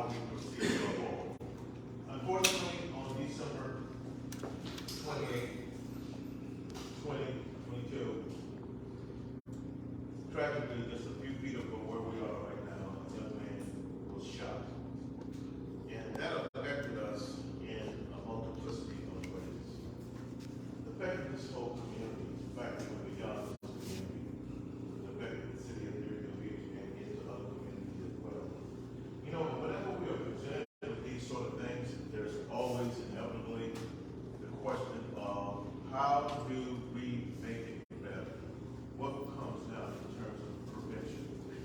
how we proceed going forward. Unfortunately, on December 28, 2022, tragically, just a few feet from where we are right now, a young man was shot. And that affected us in a multiplicity of ways. It affected this whole community, in fact, when we got this community, it affected the city of Deerfield Beach and into other communities as well. You know, whenever we are presented with these sort of things, there's always inevitably the question of how do we make it better? What comes now in terms of prevention?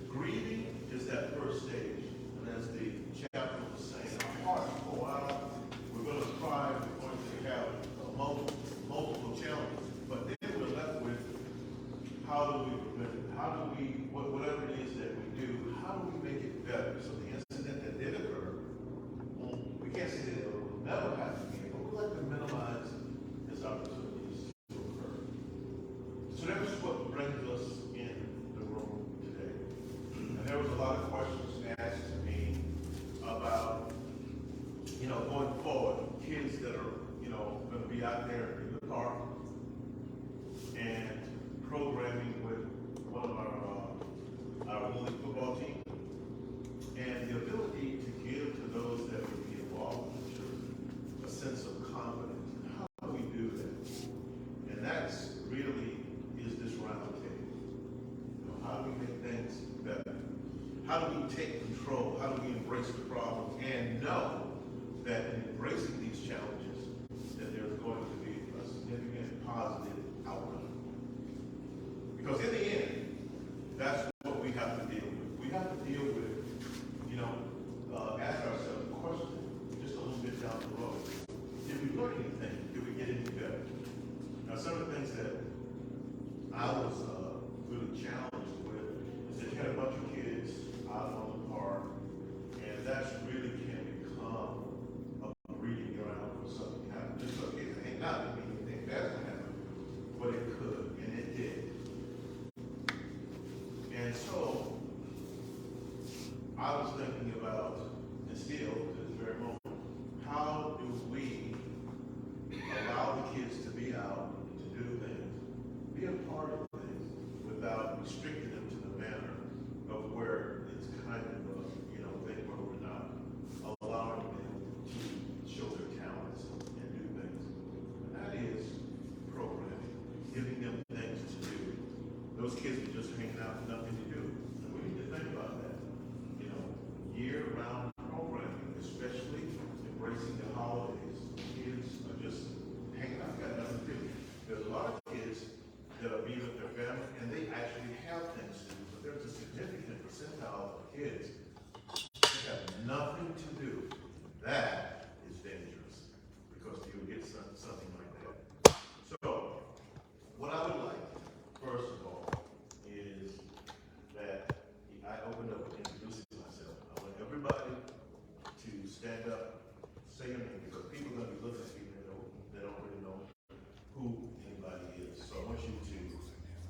Grieving is that first stage, and as the chapter was saying, our hearts go out, we're going to cry, we're going to have multiple challenges, but then we're left with how do we prevent it? How do we, whatever it is that we do, how do we make it better? So the incident that did occur, we can't say that it will never happen again, but we'd like to minimize its opportunities to occur. So that is what brings us in the room today. And there was a lot of questions asked to me about, going forward, kids that are, going to be out there in the park and programming with one of our women's football team, and the ability to give to those that would be involved in the church a sense of confidence. How do we do that? And that's really is this round table. How do we make things better? How do we take control? How do we embrace the problems and know that in embracing these challenges, that there's going to be a significant positive outcome? Because in the end, that's what we have to deal with. We have to deal with, ask ourselves the question just a little bit down the road. Did we learn anything? Did we get any better? Now, some of the things that I was really challenged with is that you had a bunch of kids out on the park, and that's really can become a breeding ground for something to happen. Just so kids hang out, I mean, anything bad can happen, but it could, and it did. And so I was thinking about, and still to this very moment, how do we allow the kids to be out, to do things, be a part of things, without restricting them to the manner of where it's kind of a, thing where we're not allowing them to show their talents and do things. And that is programming, giving them things to do. Those kids are just hanging out with nothing to do. And we need to think about that. Year-round programming, especially embracing the holidays. Kids are just hanging out, got nothing to do. There's a lot of kids that are being with their family, and they actually have things to do, but there's a significant percentile of kids that have nothing to do. That is dangerous, because you'll get something like that. So, what I would like, first of all, is that I opened up with introducing myself. I want everybody to stand up, say your name, because people are going to be looking at you and they don't really know who anybody is. So I want you to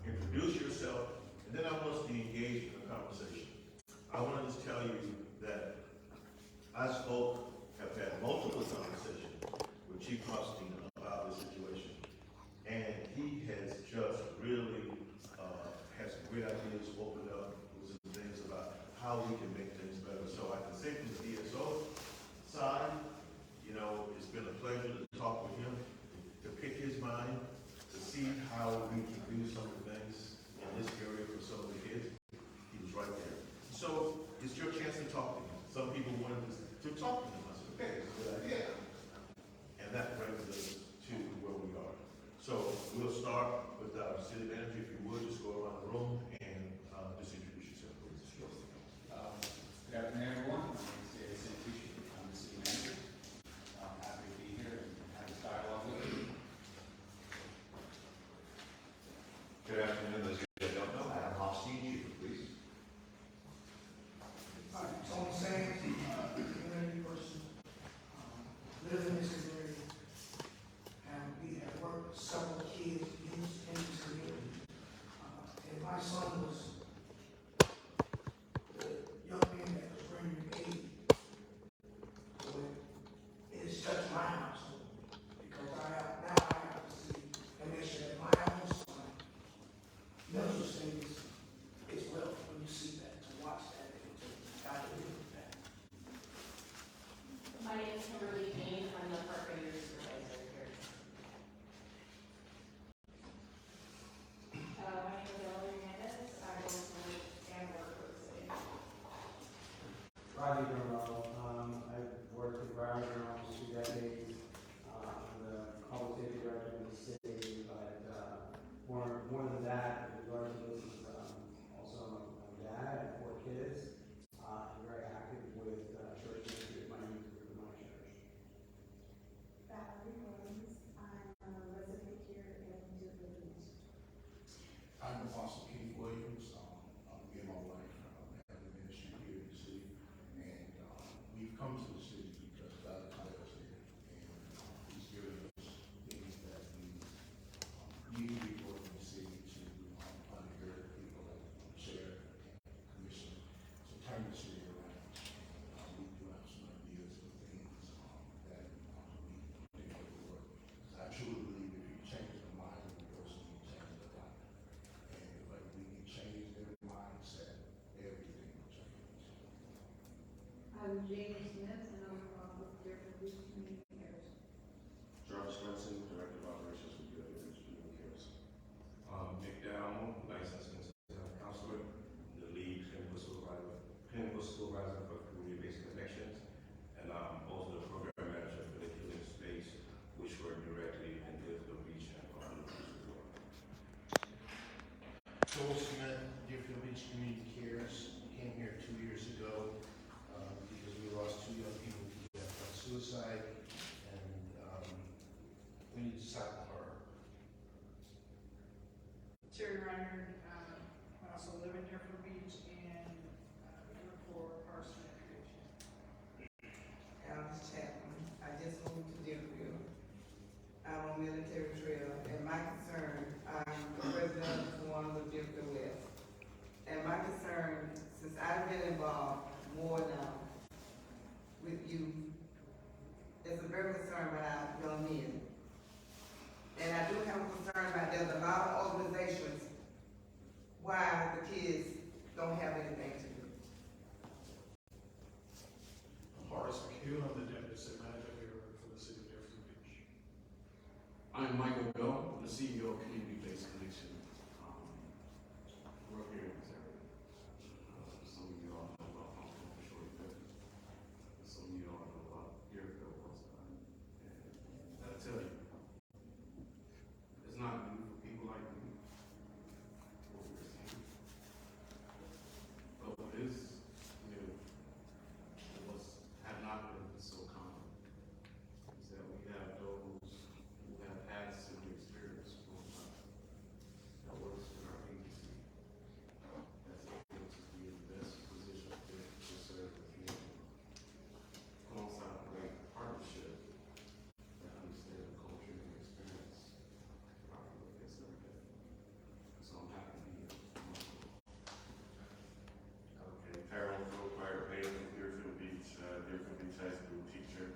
introduce yourself, and then I want us to engage in a conversation. I want to just tell you that I have had multiple conversations with Chief Husting about this situation, and he has just really had some great ideas, opened up with some things about how we can make things better. So I can say from the DSO side, it's been a pleasure to talk with him, to pick his mind, to see how we can do some of the things in this area for some of the kids. He was right there. So it's your chance to talk to him. Some people wanted to talk to him. I said, okay, that's a good idea. And that brings us to where we are. So we'll start with our city manager. If you would, just go around the room and just introduce yourself, please. Good afternoon, everyone. My name is David Santucci. I'm the city manager. Rodney Bruno. I've worked with Broward for almost 2 decades. I'm the public safety director in the city, but more than that, with regard to this is also a dad and 4 kids. I'm very active with church ministry at my youth group in my church. Valerie Williams. I'm a resident here in Deerfield Beach. I'm Apostle Keith Williams. Me and my wife have a ministry here in the city, and we've come to the city because God called us here, and He's given us things that we need to be working in the city to undergird people that share and commission to turn the city around. We do have some ideas and things that we think will work. Because I truly believe if you change the mind of the person, you change the life. And if we can change their mindset, everything will change. I'm Jamie Smith, and I'm with Deerfield Beach Community Cares. Charles Swenson, Director of Operations for Deerfield Beach Community Cares. Nick Down, licensed and counselor, the lead clinical supervisor for community-based connections, and also the program manager for the Healing Space, which work directly in Deerfield Beach and on the beach resort. Joel Smith, Deerfield Beach Community Cares, came here 2 years ago because we lost 2 young people to death by suicide, and we need to stop the horror. Terry Reiner, I also live in Deerfield Beach and work for Preston. Alice Chapman. I just moved to Deerfield. I'm on Military Trail, and my concern, I'm the president of one of Deerfield West. And my concern, since I've been involved more now with youth, is a very concern about young men. And I do have a concern about there's a lot of organizations why the kids don't have anything to do. Horace McHugh, I'm the deputy city manager here for the city of Deerfield Beach. I'm Michael Bell, the CEO of Community Based Connection. We're here in this area. Some of you all know about Hospital for Short Event. Some of you all know about Deerfield also. And I tell you, it's not new for people like me. What we're seeing. But what is new, have not been so common, is that we have those who have had similar experience that works in our agency that's able to be in the best position to serve the community alongside a great partnership that understands the culture and experience properly against every day. So I'm happy to be here. Okay, Harold Fire Bailey from Deerfield Beach High School teacher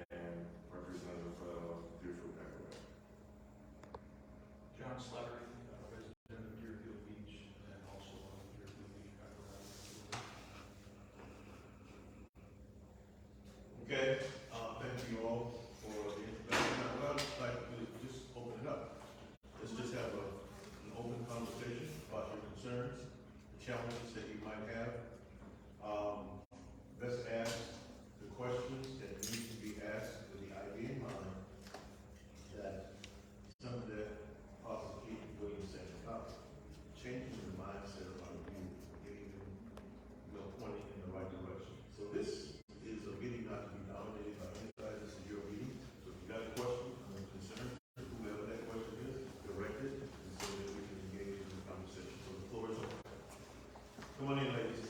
and representative of Deerfield Beach. John Slattery, resident of Deerfield Beach, and also on the Deerfield Beach background. Okay, thank you all for the introduction. I'd like to just open it up. Let's just have an open conversation about your concerns, the challenges that you might have. Let's ask the questions that need to be asked with the idea in mind that some of that Apostle Keith Williams said about changing the mindset of our youth, getting them, pointing in the right direction. So this is a meeting not to be dominated by anybody. This is your meeting. So if you got a question or a concern, whoever that question is, direct it, and so that we can engage in the conversation. So the floor is open. Come on in, ladies.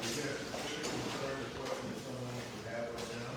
Is there a specific concern or question that someone would have right now?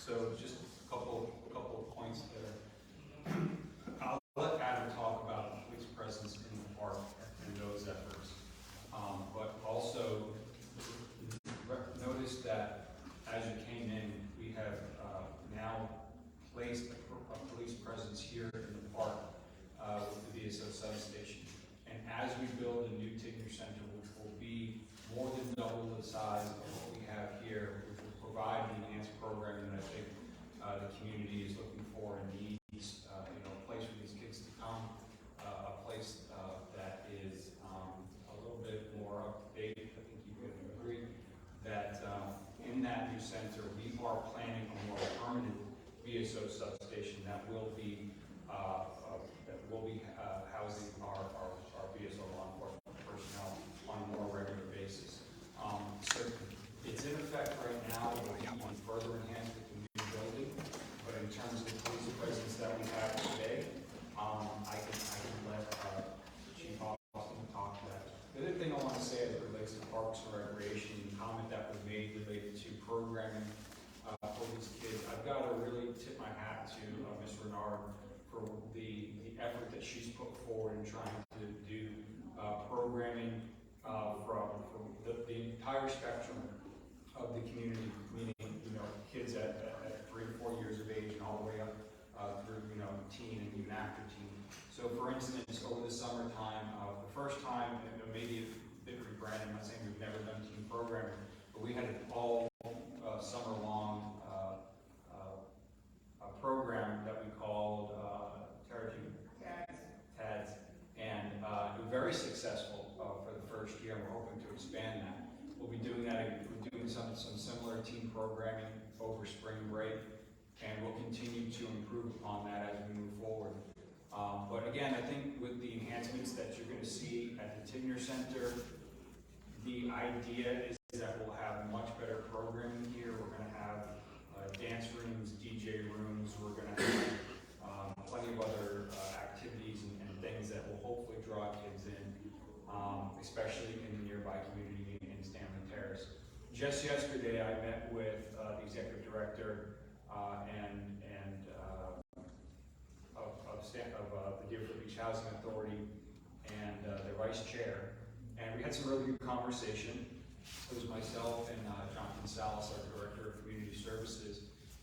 So just a couple of points there. I'll let Adam talk about police presence in the park and those efforts. But also notice that as you came in, we have now placed a police presence here in the park with the VSO substation. And as we build a new tenure center, which will be more than double the size of what we have here, which will provide the enhanced programming that I think the community is looking for and needs, a place for these kids to come, a place that is a little bit more up to date. I think you would agree that in that new center, we are planning a more permanent VSO substation that will be housing our VSO law enforcement personnel on a more regular basis. So it's in effect right now. We'll even further enhance with the new building, but in terms of the police presence that we have today, I can let Chief Austin talk to that. The other thing I want to say as it relates to parks and recreation, the comment that was made related to programming for these kids, I've got to really tip my hat to Ms. Renard for the effort that she's put forward in trying to do programming from the entire spectrum of the community, meaning kids at 3 to 4 years of age and all the way up through teen and even after teen. So for instance, over the summertime, the first time, maybe a bit rebranded, I'm not saying we've never done teen programming, but we had an all summer long program that we called TADS, and very successful for the first year. We're hoping to expand that. We'll be doing that. We're doing some similar team programming over spring break, and we'll continue to improve upon that as we move forward. But again, I think with the enhancements that you're going to see at the Tenure Center, the idea is that we'll have much better programming here. We're going to have dance rooms, DJ rooms. We're going to have plenty of other activities and things that will hopefully draw kids in, especially in the nearby community in Stanley Terrace. Just yesterday, I met with the executive director of the Deerfield Beach Housing Authority and the vice chair, and we had some really good conversation. It was myself and John Gonzalez, our director of community services.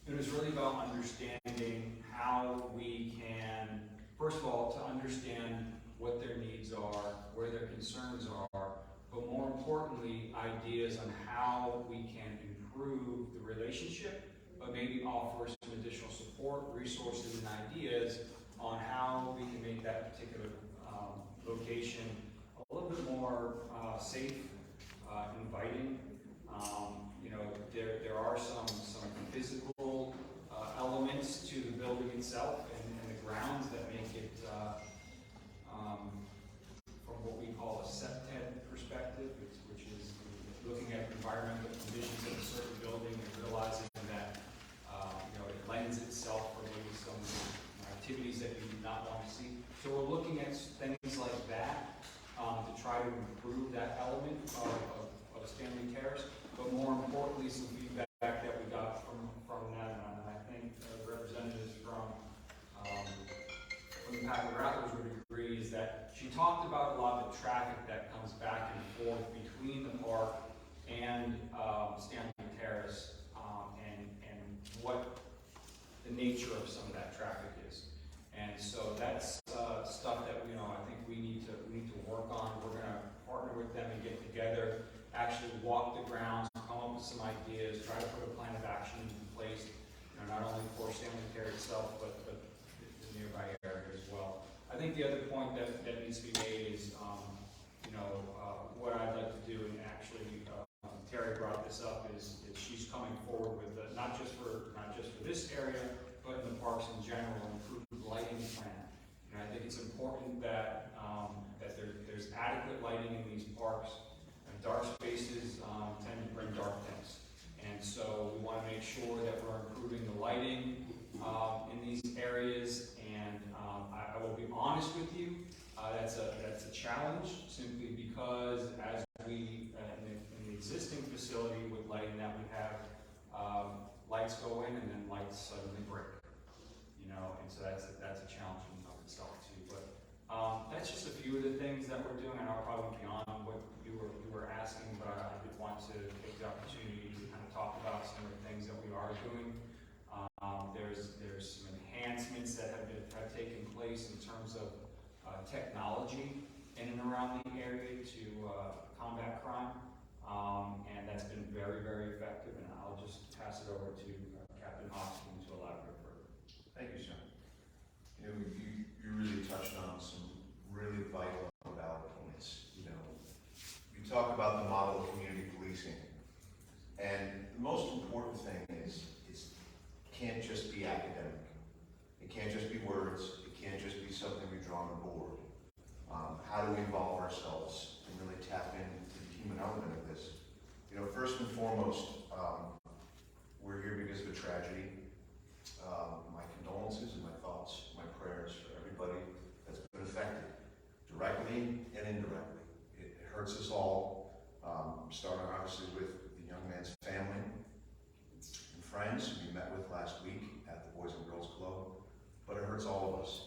It was really about understanding how we can, first of all, to understand what their needs are, where their concerns are, but more importantly, ideas on how we can improve the relationship, but maybe offer some additional support, resources, and ideas on how we can make that particular location a little bit more safe, inviting. There are some physical elements to the building itself and the grounds that make it, from what we call a SEPTED perspective, which is looking at environmental conditions of a certain building and realizing that it lends itself for maybe some activities that we do not want to see. So we're looking at things like that to try to improve that element of Stanley Terrace, but more importantly, some feedback that we got from that, and I think representatives from the Packard Rattlers would agree, is that she talked about a lot of the traffic that comes back and forth between the park and Stanley Terrace, and what the nature of some of that traffic is. And so that's stuff that I think we need to work on. We're going to partner with them and get together, actually walk the grounds, come up with some ideas, try to put a plan of action in place, not only for Stanley Terrace itself, but the nearby area as well. I think the other point that needs to be made is, what I'd like to do, and actually Terry brought this up, is she's coming forward with not just for this area, but in the parks in general, improved lighting plan. And I think it's important that there's adequate lighting in these parks. Dark spaces tend to bring dark things, and so we want to make sure that we're improving the lighting in these areas. And I will be honest with you, that's a challenge, simply because as we in the existing facility with lighting that we have, light lights go in and then lights suddenly break. You know, and so that's a challenge in of itself too. But that's just a few of the things that we're doing. I know probably beyond what you were asking, but I did want to take the opportunity to kind of talk about some of the things that we are doing. There's some enhancements that have taken place in terms of technology in and around the area to combat crime, and that's been very, very effective. And I'll just pass it over to Captain Hoskin to elaborate further. Thank you, sir. You know, you really touched on some really vital and valid points. You know, you talk about the model of community policing, and the most important thing is it can't just be academic. It can't just be words. It can't just be something we draw on the board. How do we involve ourselves and really tap into the human element of this? You know, first and foremost, we're here because of a tragedy. My condolences and my thoughts, my prayers for everybody that's been affected, directly and indirectly. It hurts us all, starting obviously with the young man's family and friends we met with last week at the Boys and Girls Club, but it hurts all of us.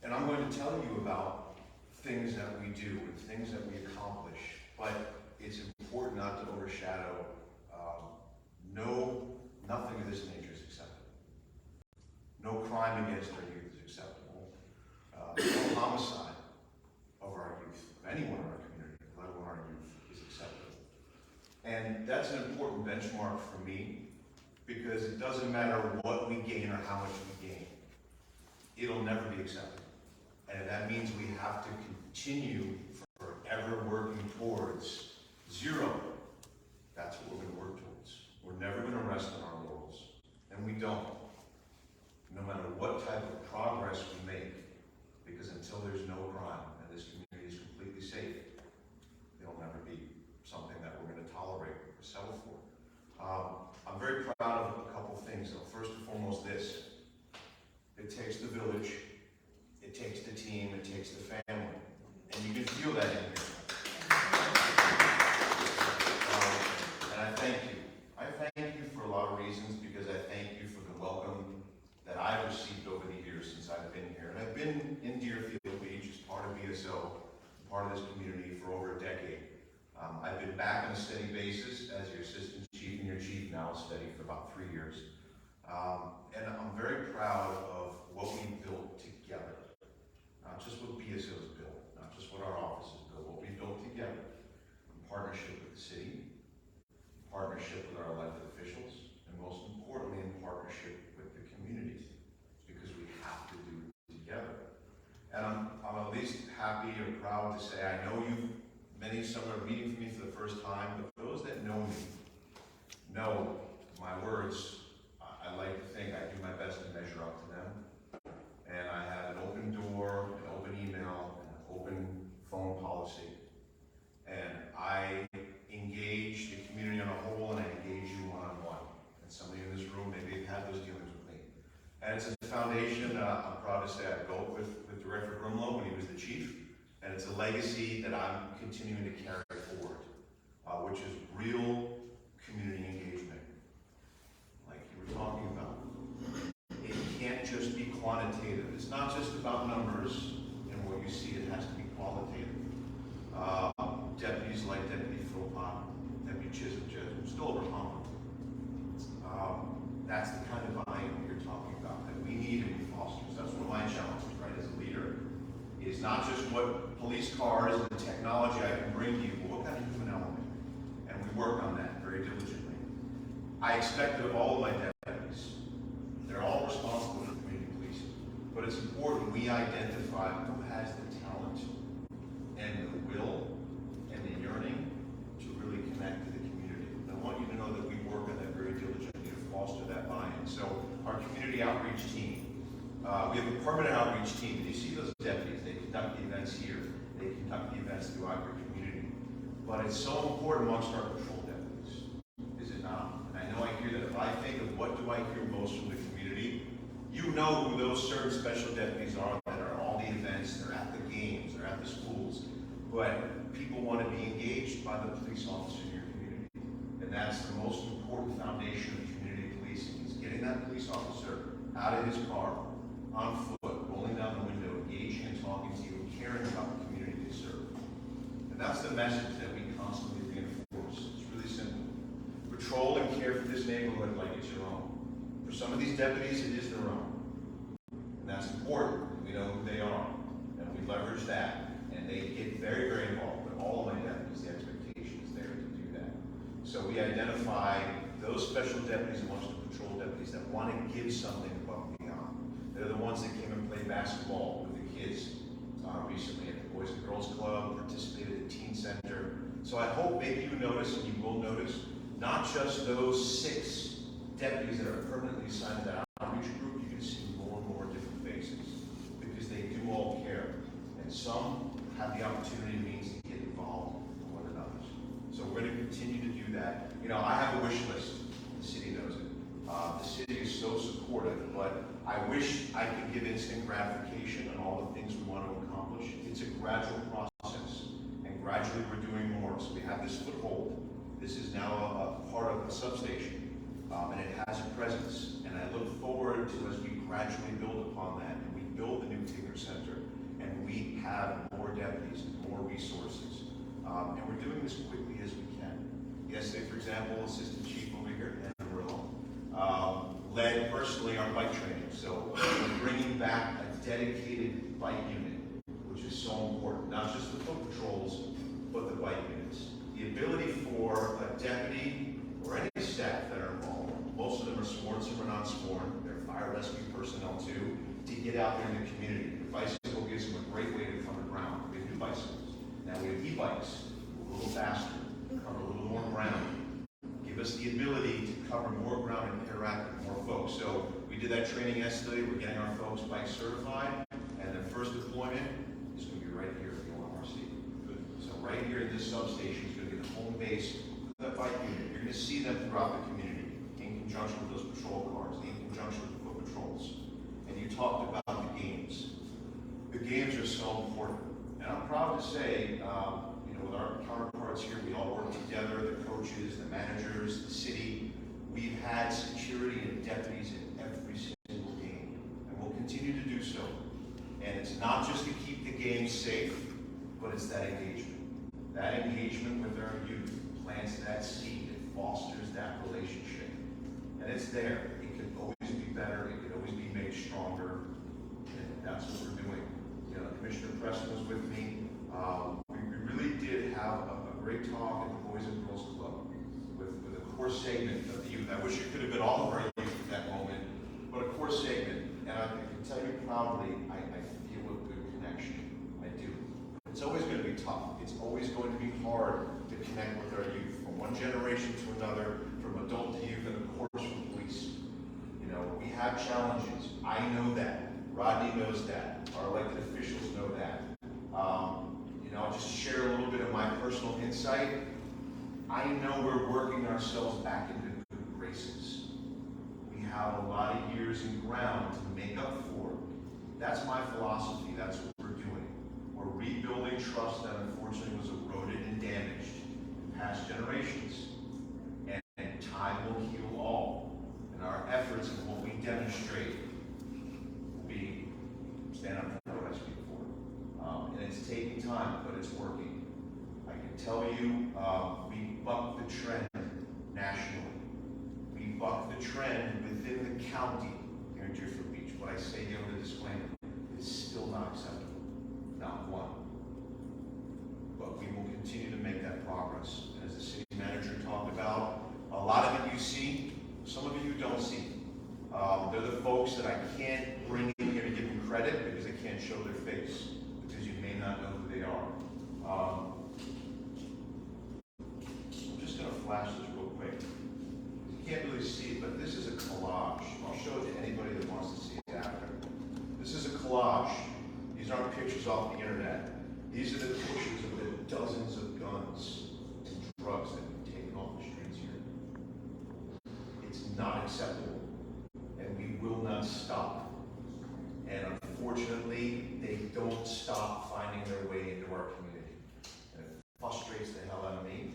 And I'm going to tell you about things that we do and things that we accomplish, but it's important not to overshadow. Nothing of this nature is acceptable. No crime against our youth is acceptable. No homicide of our youth, of anyone in our community, let alone our youth, is acceptable. And that's an important benchmark for me, because it doesn't matter what we gain or how much we gain. It'll never be acceptable. And that means we have to continue forever working towards zero. That's what we're going to work towards. We're never going to rest on our laurels. And we don't. No matter what type of progress we make, because until there's no crime and this community is completely safe, it'll never be something that we're going to tolerate or settle for. I'm very proud of a couple things, though. First and foremost, this. It takes the village, it takes the team, it takes the family. And you can feel that in here. And I thank you. I thank you for a lot of reasons, because I thank you for the welcome that I've received over the years since I've been here. And I've been in Deerfield Beach as part of BSO, part of this community for over a decade. I've been back on a steady basis as your assistant chief and your chief now, steady for about 3 years. And I'm very proud of what we built together. Not just what BSO has built, not just what our office has built, what we built together in partnership with the city, in partnership with our elected officials, and most importantly, in partnership with the community, because we have to do it together. And I'm at least happy or proud to say, I know some are meeting for me for the first time, but those that know me know my words. I like to think I do my best to measure up to them. And I have an open door, an open email, and an open phone policy. And I engage the community on a whole, and I engage you one-on-one. And some of you in this room, maybe have had those dealings with me. And it's a foundation I'm proud to say I built with Director Grumlow when he was the chief. And it's a legacy that I'm continuing to carry forward, which is real community engagement, like you were talking about. It can't just be quantitative. It's not just about numbers and what you see. It has to be qualitative. Deputies like Deputy Philpott, Deputy Chisholm, still over humble. That's the kind of buy-in you're talking about that we need and we foster. So that's one of my challenges, right, as a leader, is not just what police cars and technology I can bring to you, but what kind of human element. And we work on that very diligently. I expect it of all of my deputies. They're all responsible for community policing. But it's important we identify who has the talent and the will and the yearning to really connect to the community. And I want you to know that we work on that very diligently to foster that buy-in. So our community outreach team, we have a permanent outreach team. You see those deputies, they conduct the events here. They conduct the events throughout your community. But it's so important amongst our patrol deputies, is it not? And I know I hear that. If I think of what do I hear most from the community, you know who those certain special deputies are that are at all the events, they're at the games, they're at the schools. But people want to be engaged by the police officer in your community. And that's the most important important foundation of community policing is getting that police officer out of his car, on foot, rolling down the window, engaging and talking to you, and caring about the community they serve. And that's the message that we constantly reinforce. It's really simple. Patrol and care for this neighborhood like it's your own. For some of these deputies, it is their own. And that's important. We know who they are. And we leverage that. And they get very, very involved. But all of my deputies, the expectation is there to do that. So we identify those special deputies amongst the patrol deputies that want to give something above and beyond. They're the ones that came and played basketball with the kids recently at the Boys and Girls Club, participated at the Teen Center. So I hope maybe you notice, and you will notice, not just those 6 deputies that are permanently assigned to that outreach group. You're going to see more and more different faces because they do all care. And some have the opportunity and means to get involved more than others. So we're going to continue to do that. You know, I have a wish list. The city knows it. The city is so supportive, but I wish I could give instant gratification on all the things we want to accomplish. It's a gradual process, and gradually we're doing more. So we have this foothold. This is now a part of a substation, and it has a presence. And I look forward to, as we gradually build upon that, and we build the new Tigger Center, and we have more deputies and more resources. And we're doing this quickly as we can. Yesterday, for example, Assistant Chief over here, led personally our bike training. So we're bringing back a dedicated bike unit, which is so important. Not just the foot patrols, but the bike units. The ability for a deputy or any staff that are involved, most of them are sworn, some are not sworn, they're fire rescue personnel too, to get out there in the community. The bicycle gives them a great way to cover ground. We have new bicycles. Now we have e-bikes, a little faster, cover a little more ground. Give us the ability to cover more ground and interact with more folks. So we did that training yesterday. We're getting our folks bike certified, and their first deployment is going to be right here at the OMRC. So right here in this substation is going to be the home base for that bike unit. You're going to see them throughout the community in conjunction with those patrol cars, in conjunction with the foot patrols. And you talked about the games. The games are so important. And I'm proud to say, with our counterparts here, we all work together, the coaches, the managers, the city. We've had security and deputies in every single game, and we'll continue to do so. And it's not just to keep the game safe, but it's that engagement. That engagement with our youth plants that seed, it fosters that relationship. And it's there. It could always be better, it could always be made stronger, and that's what we're doing. Commissioner Preston was with me. We really did have a great talk at the Boys and Girls Club with a core segment of the youth. I wish it could have been all of our youth at that moment, but a core segment. And I can tell you proudly, I feel a good connection. I do. It's always going to be tough. It's always going to be hard to connect with our youth, from one generation to another, from adult to youth, and of course from police. We have challenges. I know that. Rodney knows that. Our elected officials know that. I'll just share a little bit of my personal insight. I know we're working ourselves back into good graces. We have a lot of years in ground to make up for. That's my philosophy. That's what we're doing. We're rebuilding trust that unfortunately was eroded and damaged in past generations. And time will heal all. And our efforts and what we demonstrate will be stand up for what I speak for. And it's taking time, but it's working. I can tell you, we buck the trend nationally. We buck the trend within the county here in Deerfield Beach. What I say here with the disclaimer is still not acceptable. Not one. But we will continue to make that progress. And as the city manager talked about, a lot of it you see, some of it you don't see. They're the folks that I can't bring in here to give them credit because they can't show their face, because you may not know who they are. I'm just going to flash this real quick. You can't really see it, but this is a collage. I'll show it to anybody that wants to see it after. This is a collage. These aren't pictures off the internet. These are the pictures of the dozens of guns and drugs that we've taken off the streets here. It's not acceptable. And we will not stop. And unfortunately, they don't stop finding their way into our community. And it frustrates the hell out of me,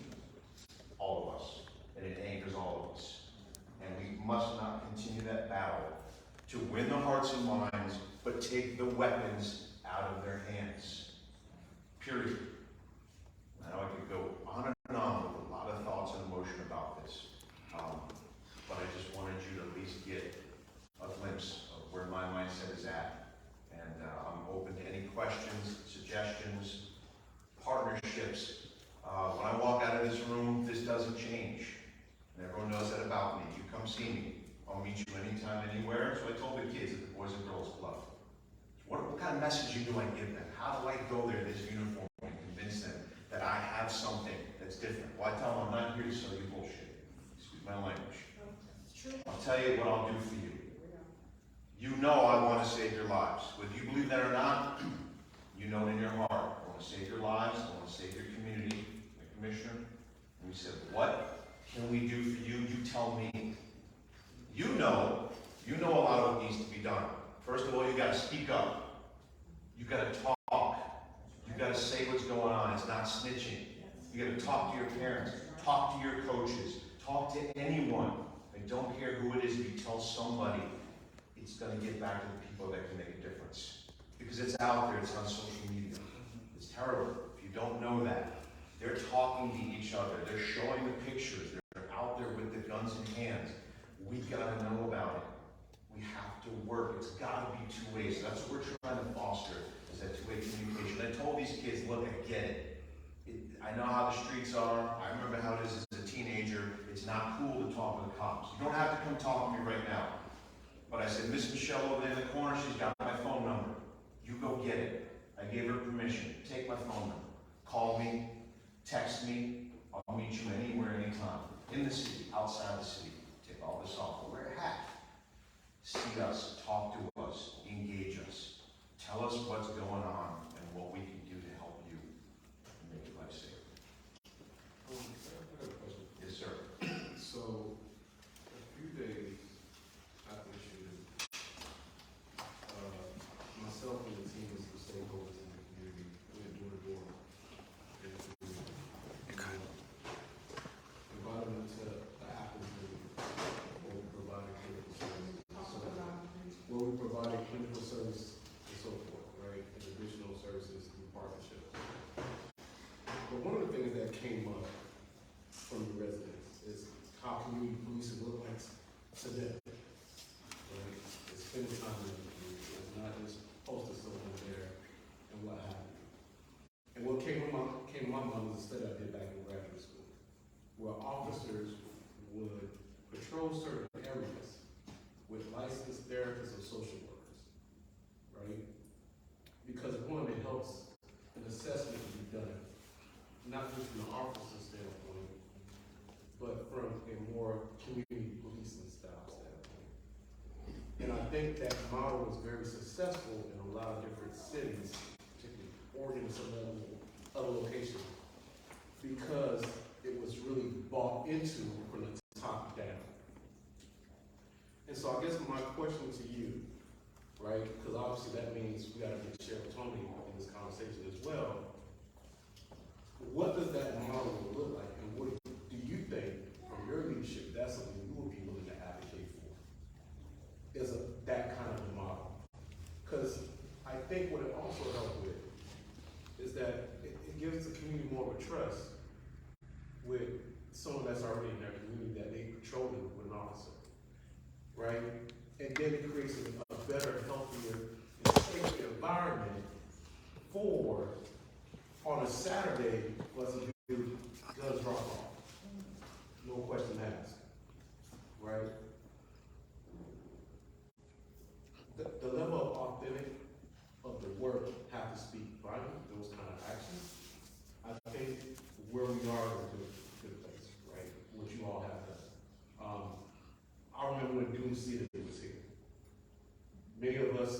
all of us, and it angers all of us. that battle to win the hearts and minds, but take the weapons out of their hands. Period. I know I could go on and on with a lot of thoughts and emotion about this, but I just wanted you to at least get a glimpse of where my mindset is at. And I'm open to any questions, suggestions, partnerships. When I walk out of this room, this doesn't change. And everyone knows that about me. You come see me. I'll meet you anytime, anywhere. So I told the kids at the Boys and Girls Club, what kind of messaging do I give them? How do I go there in this uniform and convince them that I have something that's different? Well, I tell them I'm not here to sell you bullshit. Excuse my language. I'll tell you what I'll do for you. You know I want to save your lives. Whether you believe that or not, you know it in your heart. I want to save your lives. I want to save your community. The commissioner. And we said, what can we do for you? You tell me. You know a lot of what needs to be done. First of all, you got to speak up. You got to talk. You got to say what's going on. It's not snitching. You got to talk to your parents. Talk to your coaches. Talk to anyone. I don't care who it is. If you tell somebody, it's going to get back to the people that can make a difference. Because it's out there. It's on social media. It's terrible. If you don't know that, they're talking to each other. They're showing the pictures. They're out there with the guns in hands. We got to know about it. We have to work. It's got to be two ways. That's what we're trying to foster, is that two-way communication. I told these kids, look, I get it. I know how the streets are. I remember how it is as a teenager. It's not cool to talk to the cops. You don't have to come talk to me right now. But I said, Miss Michelle over there in the corner, she's got my phone number. You go get it. I gave her permission. Take my phone number. Call me. Text me. I'll meet you anywhere, anytime. In the city, outside the city. Take all this off. Wear a hat. See us, talk to us, engage us. Tell us what's going on and what we can do to help you make your life safer. I have a question. Yes, sir. So, a few days after the shooting, myself and the team of stakeholders in the community went door to door in the community. Invited them to the Adamsbrotherspodcast, where we provided clinical services. Where we provided clinical service and so forth, right? And additional services through partnerships. But one of the things that came up from the residents is how community policing look like to them. Right? It's spending time in the community. It's not just posting someone there and what have you. And what came to my mind was a study I did back in graduate school, where officers would patrol certain areas with licensed therapists or social workers, right? Because one, it helps an assessment to be done, not just from the officer standpoint, but from a more community policing style standpoint. And I think that model was very successful in a lot of different cities, particularly Oregon and some other locations, because it was really bought into from the top down. And so I guess my question to you, right, because obviously that means we gotta get Sheriff Tony in this conversation as well. What does that model look like, and what do you think, from your leadership, that's something you would be willing to advocate for? Is that kind of a model? Because I think what it also helps with is that it gives the community more of a trust with someone that's already in their community that they patrol them with an officer. Right? And then it creates a better, healthier, and safer environment for, on a Saturday, for us to do guns drop off. No question asked. Right? The level of authentic of the work have to speak volumes, those kind of actions. I think where we are is a good place, right? What you all have done. I remember when Doom City was here. Many of us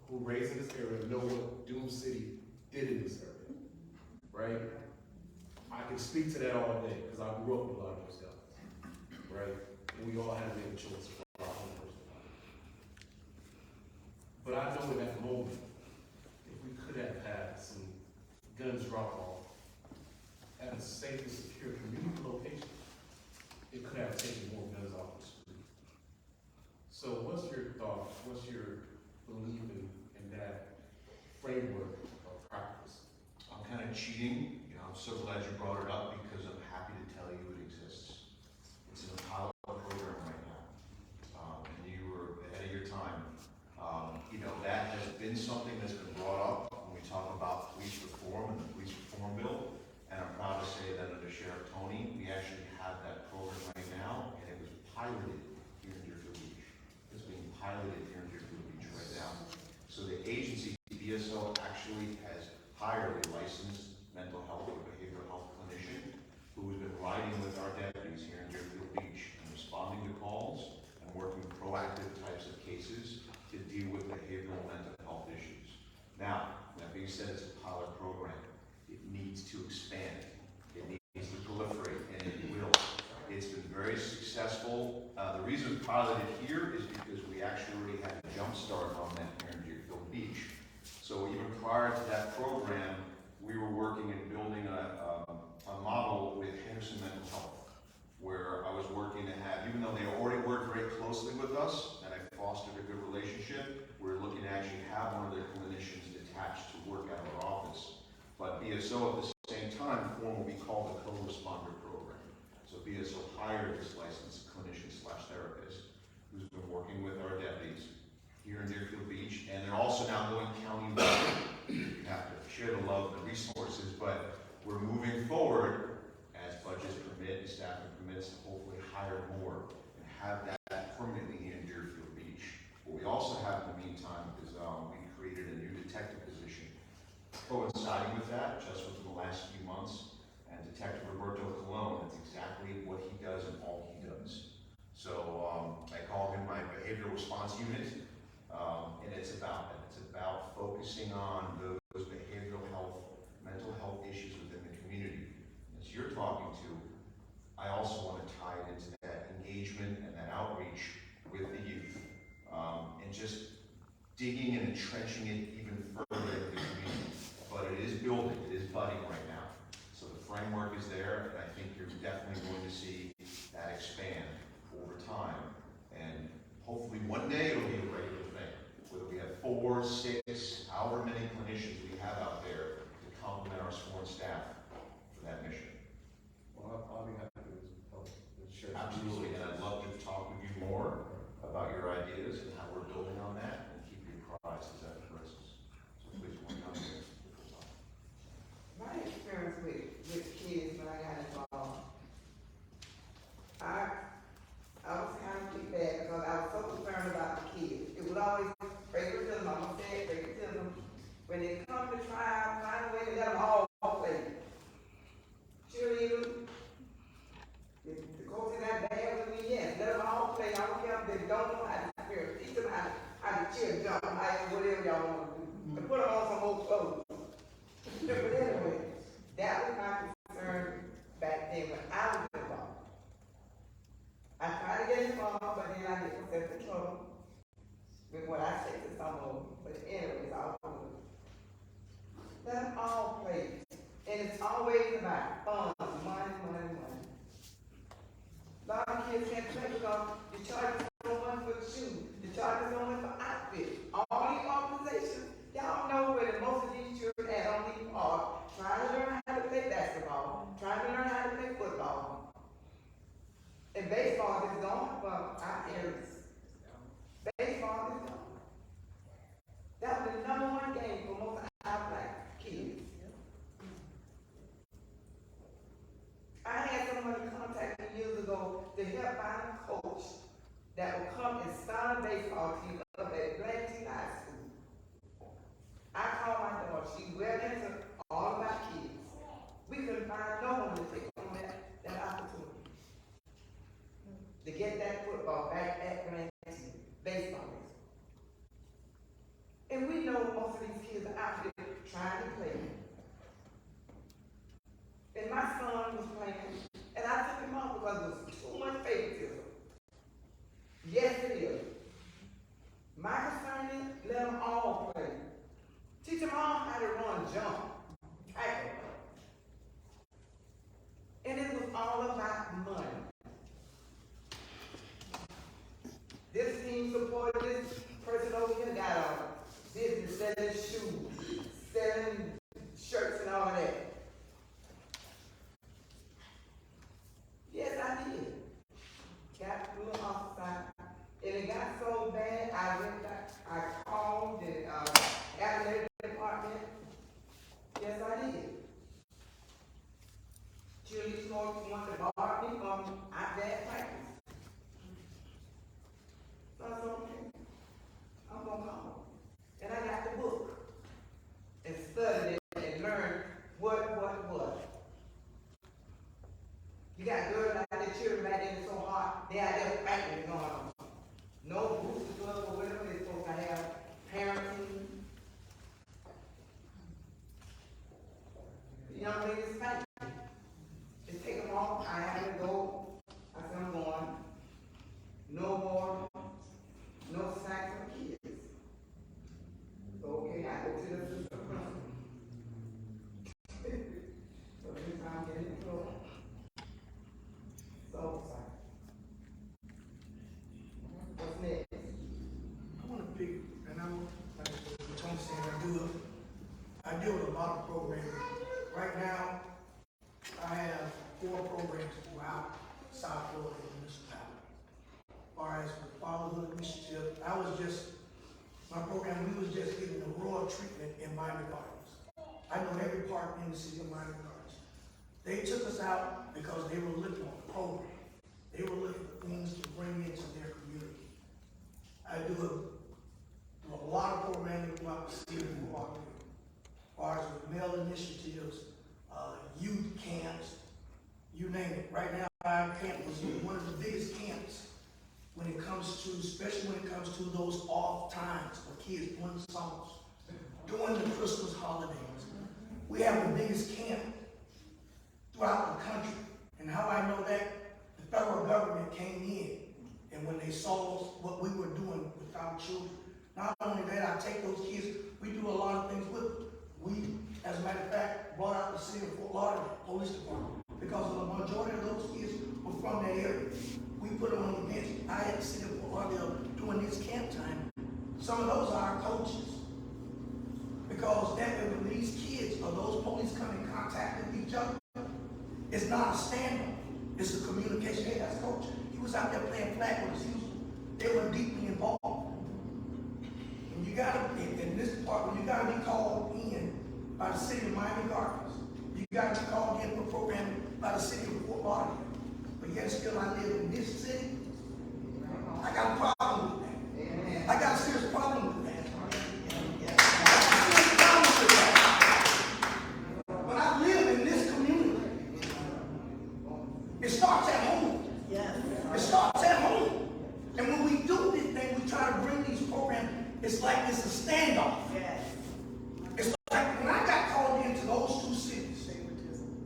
who raised in this area know what Doom City did in this area, right? I can speak to that all day because I grew up with a lot of those guys, right? And we all had to make a choice for our own personal life. But I know in that moment, if we could have had some guns drop off at a safe and secure community location, it could have taken more guns off the street. So your thought, what's your belief in that framework of practice? I'm kind of cheating. You know, I'm so glad you brought it up because I'm happy to tell you it exists. It's in a pilot program right now. And you were ahead of your time. You know, that has been something that's been brought up when we talk about police reform and the police reform bill. And I'm proud to say that under Sheriff Tony, we actually have that program right now, and it was piloted here in Deerfield Beach. It's being piloted here in Deerfield Beach right now. So the agency, BSO, actually has hired a licensed mental health or behavioral health clinician who has been riding with our deputies here in Deerfield Beach and responding to calls and working proactive types of cases to deal with behavioral mental health issues. Now, that being said, it's a pilot program. It needs to expand. It needs to proliferate, and it will. It's been very successful. The reason it's piloted here is because we actually already had a jump start on that here in Deerfield Beach. So even prior to that program, we were working and building a model with Henderson Mental Health, where I was working to have, even though they already worked very closely with us, and I fostered a good relationship, we were looking to actually have one of their clinicians attached to work out of our office. But BSO at the same time formed what we call the co-responder program. So BSO hired this licensed clinician / therapist who's been working with our deputies here in Deerfield Beach, and they're also now going county-wide. We have to share the love and the resources, but we're moving forward as budgets permit and staffing permits to hopefully hire more and have that permanently here in Deerfield Beach. What we also have in the meantime is we created a new detective position coinciding with that just within the last few months, and Detective Roberto Colon, that's exactly what he does and all he does. So I call him my behavioral response unit. And it's about focusing on those behavioral health, mental health issues within the community. As you're talking to, I also want to tie it into that engagement and that outreach with the youth, and just digging and entrenching it even further into the community. But it is building, it is budding right now. So the framework is there, and I think you're definitely going to see that expand over time. And hopefully one day it'll be a regular thing. Whether we have 4, 6, however many clinicians we have out there to complement our sworn staff for that mission. Well, I'll be happy to help share. Absolutely, and I'd love to talk with you more about your ideas and how we're building on that and keep you apprised as that progresses. So please, want to come here. My experience with kids when I got involved, I was kind of kicked back because I was so concerned about the kids. It was always favoritism, I'm gonna say favoritism. When they come to trial, find a way to let them all play. Cheerleaders, if the coach is that bad with me, yes, let them all play. I don't care if they don't know how to spirit. Teach them how to cheer, jump, whatever y'all want to do. And put them on some old clothes. But anyway, that was my concern back then when I was involved. I try to get involved, but then I get myself in trouble with what I say to some of them. But anyways, I'll do it. Let them all play. And it's always about fun, money. A lot of kids can't play because you charge so much for the shoes, you charge so much for outfits. All these organizations, y'all know where the most of these children at on these parks, trying to learn how to play basketball, trying to learn how to play football. And baseball is gone from our areas. Baseball is gone. That was the #1 game for most of our black kids. I had someone contact me years ago to help find a coach that would come and start a baseball team up at Blanchard High School. I called my daughter. She well into all of our kids. We couldn't find no one to take on that opportunity. To get that football back at Blanchard, baseball. And we know most of these kids are out there trying to play. And my son was playing, and I took him off because it was too much favoritism. Yes, it is. got so bad, I called the, athletic department. Yes, I did. Cheerleaders wanted to bar me from out there at practice. So I said, okay, I'm gonna call. And I got the book and studied it and learned what. You got girls out there cheering right there, it's so hot, they out there fighting going on. No booster club or whatever they're supposed to have, parenting. The young ladies fighting. They take them off, I have to go. I said, I'm going. No more, no snacks for kids. So, okay, I go to the assistant principal. So this time I'm getting in trouble. So, sorry. What's next? I want to pick, and I'm, like Tony said, I deal with a lot of programs. Right now, I have 4 programs throughout South Florida municipality. As far as the fatherhood initiative, my program, we was just getting the rural treatment in Miami Gardens. I know every park in the city of Miami Gardens. They took us out because they were looking on the program. They were looking for things to bring into their community. I do a lot of programming throughout the city of Fort Lauderdale. As far as with male initiatives, youth camps, you name it. Right now, our camp is one of the biggest camps when it comes to, especially when it comes to those off times for kids during the summers, during the Christmas holidays. We have the biggest camp throughout the country. And how I know that? The federal government came in, and when they saw what we were doing with our children, not only that, I take those kids, we do a lot of things with them. We, as a matter of fact, brought out the city of Fort Lauderdale Police Department because the majority of those kids were from that area. We put them on events. I had the city of Fort Lauderdale during this camp time. Some of those are our coaches. Because that way when these kids or those police come in contact with each other, it's not a stand-up. It's a communication. Hey, that's coach. He was out there playing flag with us. They were deeply involved. And you gotta, in this department, you gotta be called in by the city of Miami Gardens. You gotta be called in for programming by the city of Fort Lauderdale. But yet still I live in this city. I got a problem with that. I got a serious problem with that. But I live in this community. It starts at home. It starts at home. And when we do this thing, we try to bring these programs, it's like it's a standoff. It's like when I got called into those 2 cities,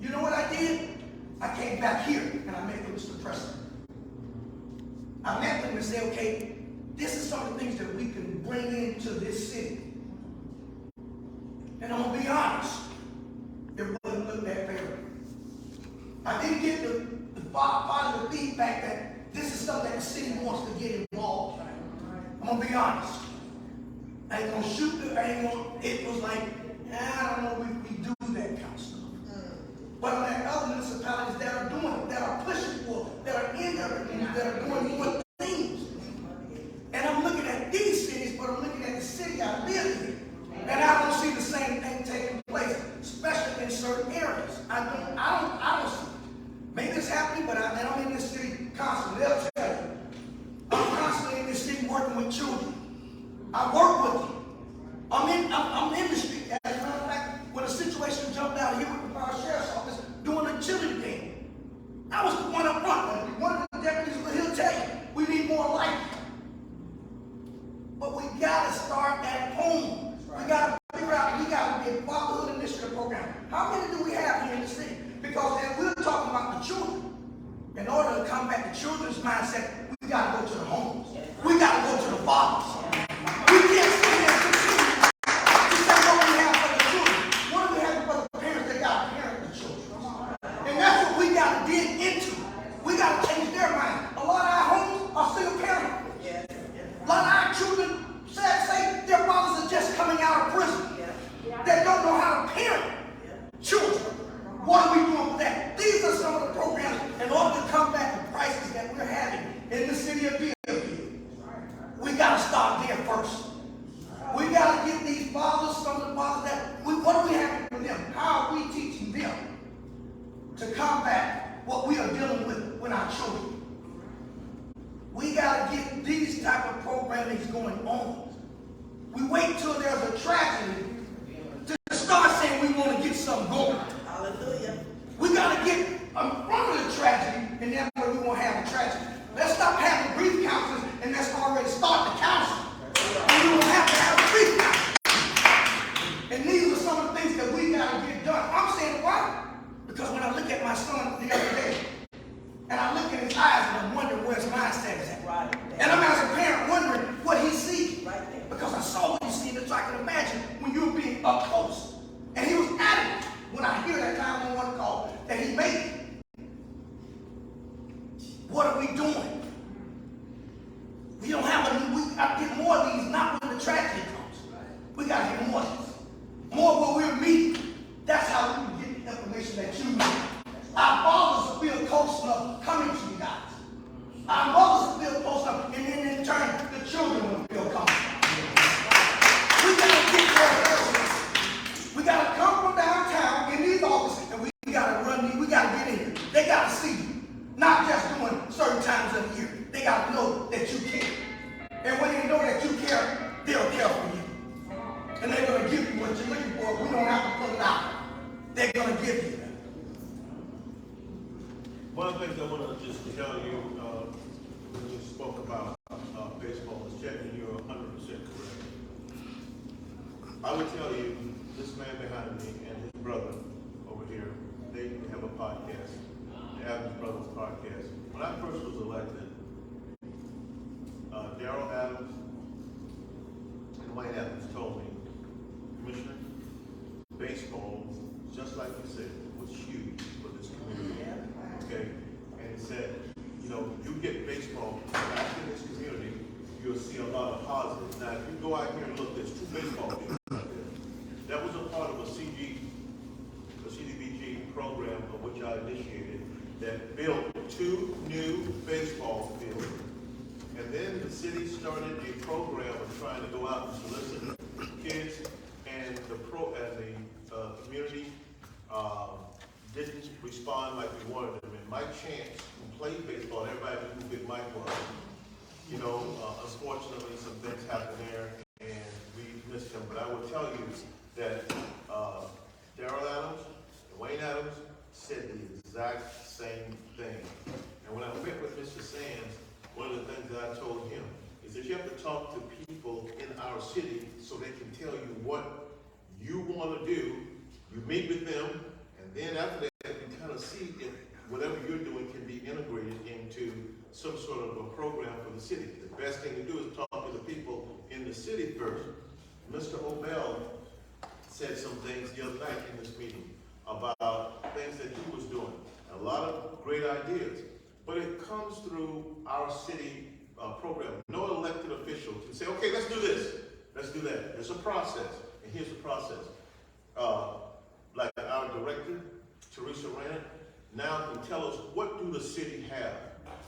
you know what I did? I came back here and I met with Mr. Preston. I met with him and said, okay, this is some of the things that we can bring into this city. And I'm gonna be honest, it wouldn't look that favorable. I didn't get the positive feedback that this is something that the city wants to get involved in. I'm gonna be honest. I ain't gonna shoot it, it was like, I don't know if we do that kind of stuff. But on that other municipalities that are doing it, that are pushing for, that are in there, that are doing more things. And I'm looking at these cities, but I'm looking at the city I live in. And I don't see the same thing taking place, especially in certain areas. I don't see. Maybe it's happening, but I'm in this city constantly. They'll tell you. I'm constantly in this city working with children. I work with them. I'm in the street. As a matter of fact, when a situation jumped out here with the fire sheriff's office doing a chili game, I was the one up front. One of the deputies, he'll tell you, we need more light. But we gotta start at home. We gotta figure out, we gotta be a fatherhood initiative program. How many do we have here in the city? Because if we're talking about the children, in order to combat the children's mindset, we gotta go to the homes. We gotta go to the fathers. We can't sit here and continue to say what we have for the children. What do we have for the parents that gotta parent the children? And that's what we gotta dig into. We gotta change their mind. A lot of our homes are single parent. A lot of our children, say their fathers are just coming out of prison. They don't know how to parent children. What are we doing with that? These are some of the programs in order to combat the crisis that we're having in the city of Deerfield. start there first. We got to get these fathers, some of the fathers what are we having with them? How are we teaching them to combat what we are dealing with our children? We got to get these type of programmings going on. We wait till there's a tragedy to start saying we want to get something going. Hallelujah. We got to get in front of the tragedy, and that way we won't have a tragedy. Let's stop having grief counselors, and let's already start the counseling. And we won't have to have a grief counselor. And these are some of the things that we got to get done. I'm saying why? Because when I look at my son the other day, and I look in his eyes and I'm wondering where his mindset is at. Right. And I'm as a parent wondering what he sees. Right. Because I saw what he sees, so I can imagine when you're being up close. And he was adamant when I hear that 911 call that he made it. What are we doing? We don't have we got to get more of these, not when the tragedy comes. We got to get more of these. More where we're meeting. That's how we can get the information that you need. Our fathers will feel close enough coming to you guys. Our mothers will feel close enough, and then in turn, the children will feel comfortable. We got to get there. We got to come from downtown in these offices, and we got to run these. We got to get in here. They got to see you, not just doing certain times of the year. They got to know that you care. And when they know that you care, they'll care for you. And they're going to give you what you're looking for. We don't have to pull it out. They're going to give you that. One of the things I want to just tell you, when you spoke about baseball, is checking you're 100% correct. I would tell you, this man behind me and his brother over here, they have a podcast, the Adamsbrotherspodcast. When I first was elected, Darrell Adams and Wayne Adams told me, Commissioner, baseball, just like you said, was huge for this community. Okay? And he said, you know, you get baseball back in this community, you'll see a lot of positives. Now, if you go out here and look, there's 2 baseball fields out there. That was a part of a CDBG program of which I initiated that built 2 new baseball fields. And then the city started a program of trying to go out and solicit kids, and the community didn't respond like we wanted them. And Mike Chance, who played baseball, everybody knew who Big Mike was. You know, unfortunately, some things happened there, and we missed him. But I will tell you that Darrell Adams and Wayne Adams said the exact same thing. And when I met with Mr. Sands, one of the things that I told him is that you have to talk to people in our city so they can tell you what you want to do. You meet with them, and then after that, you kind of see if whatever you're doing can be integrated into some sort of a program for the city. The best thing to do is talk to the people in the city first. Mr. Obel said some things the other night in this meeting about things that he was doing. A lot of great ideas. But it comes through our city program. No elected official can say, okay, let's do this, let's do that. There's a process, and here's the process. Like our director, Teresa Rand, now can tell us what do the city have.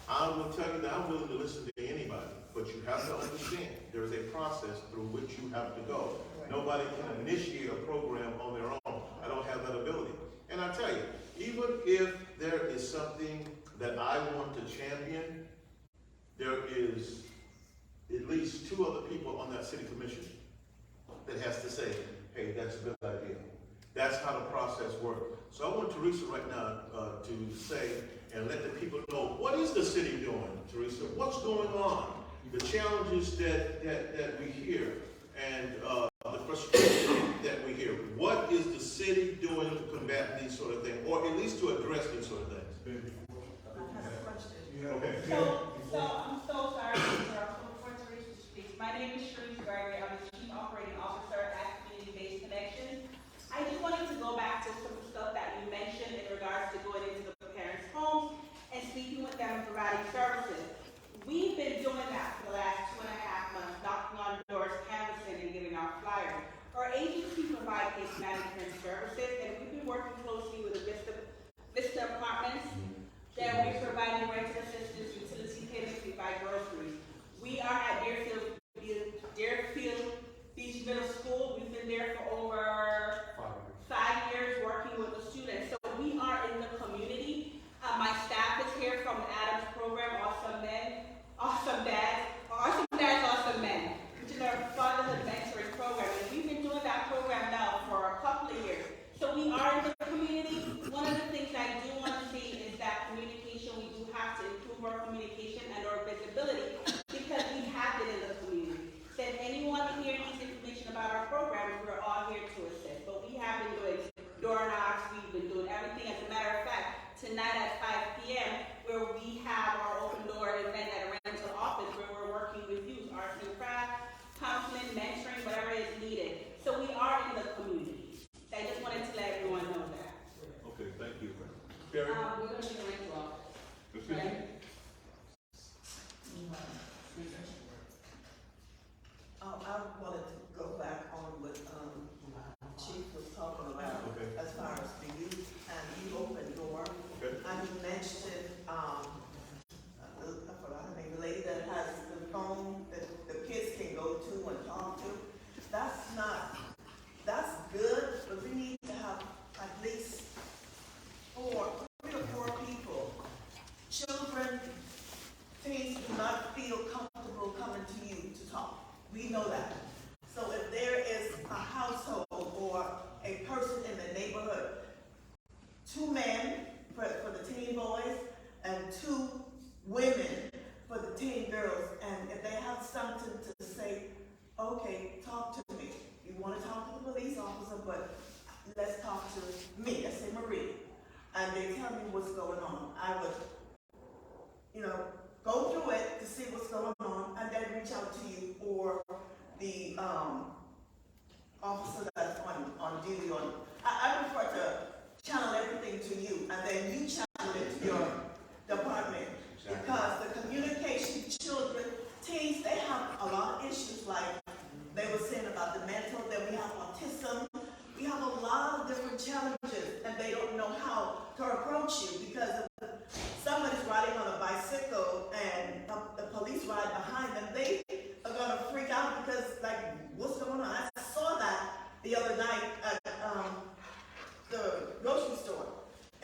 I will tell you that I'm willing to listen to anybody, but you have to understand there is a process through which you have to go. Nobody can initiate a program on their own. I don't have that ability. And I tell you, even if there is something that I want to champion, there is at least 2 other people on that city commission that has to say, hey, that's a good idea. That's how the process works. So I want Teresa right now to say and let the people know, what is the city doing, Teresa? What's going on? The challenges that we hear and the frustration that we hear. What is the city doing to combat these sort of things, or at least to address these sort of things? I have a question. Okay. So I'm so sorry to interrupt. Before Teresa speaks, my name is Sharice Gregory. I'm the Chief Operating Officer at Community-Based Connections. I just wanted to go back to some stuff that you mentioned in regards to going into the parents' homes and speaking with them and providing services. We've been doing that for the last 2.5 months, knocking on doors, canvassing, and giving out flyers. Our agency provides case management services, and we've been working closely with the Vista Apartments. Then we provide rental assistance, utility payments, we buy groceries. We are at Deerfield that's good, but we need to have at least 3 or 4 people. Children, teens do not feel comfortable coming to you to talk. We know that. So if there is a household or a person in the neighborhood, 2 men for the teen boys and 2 women for the teen girls, and if they have something to say, okay, talk to me. You want to talk to the police officer, but let's talk to me, let's say Marie, and they tell me what's going on. I would, go through it to see what's going on, and then reach out to you or the officer that's on duty. I prefer to channel everything to you, and then you channel it to your department. Exactly. Because the communication, children, teens, they have a lot of issues, like they were saying about the mental, that we have autism. We have a lot of different challenges, and they don't know how to approach you, because if somebody's riding on a bicycle and the police ride behind them, they are going to freak out because, like, what's going on? I saw that the other night at the grocery store.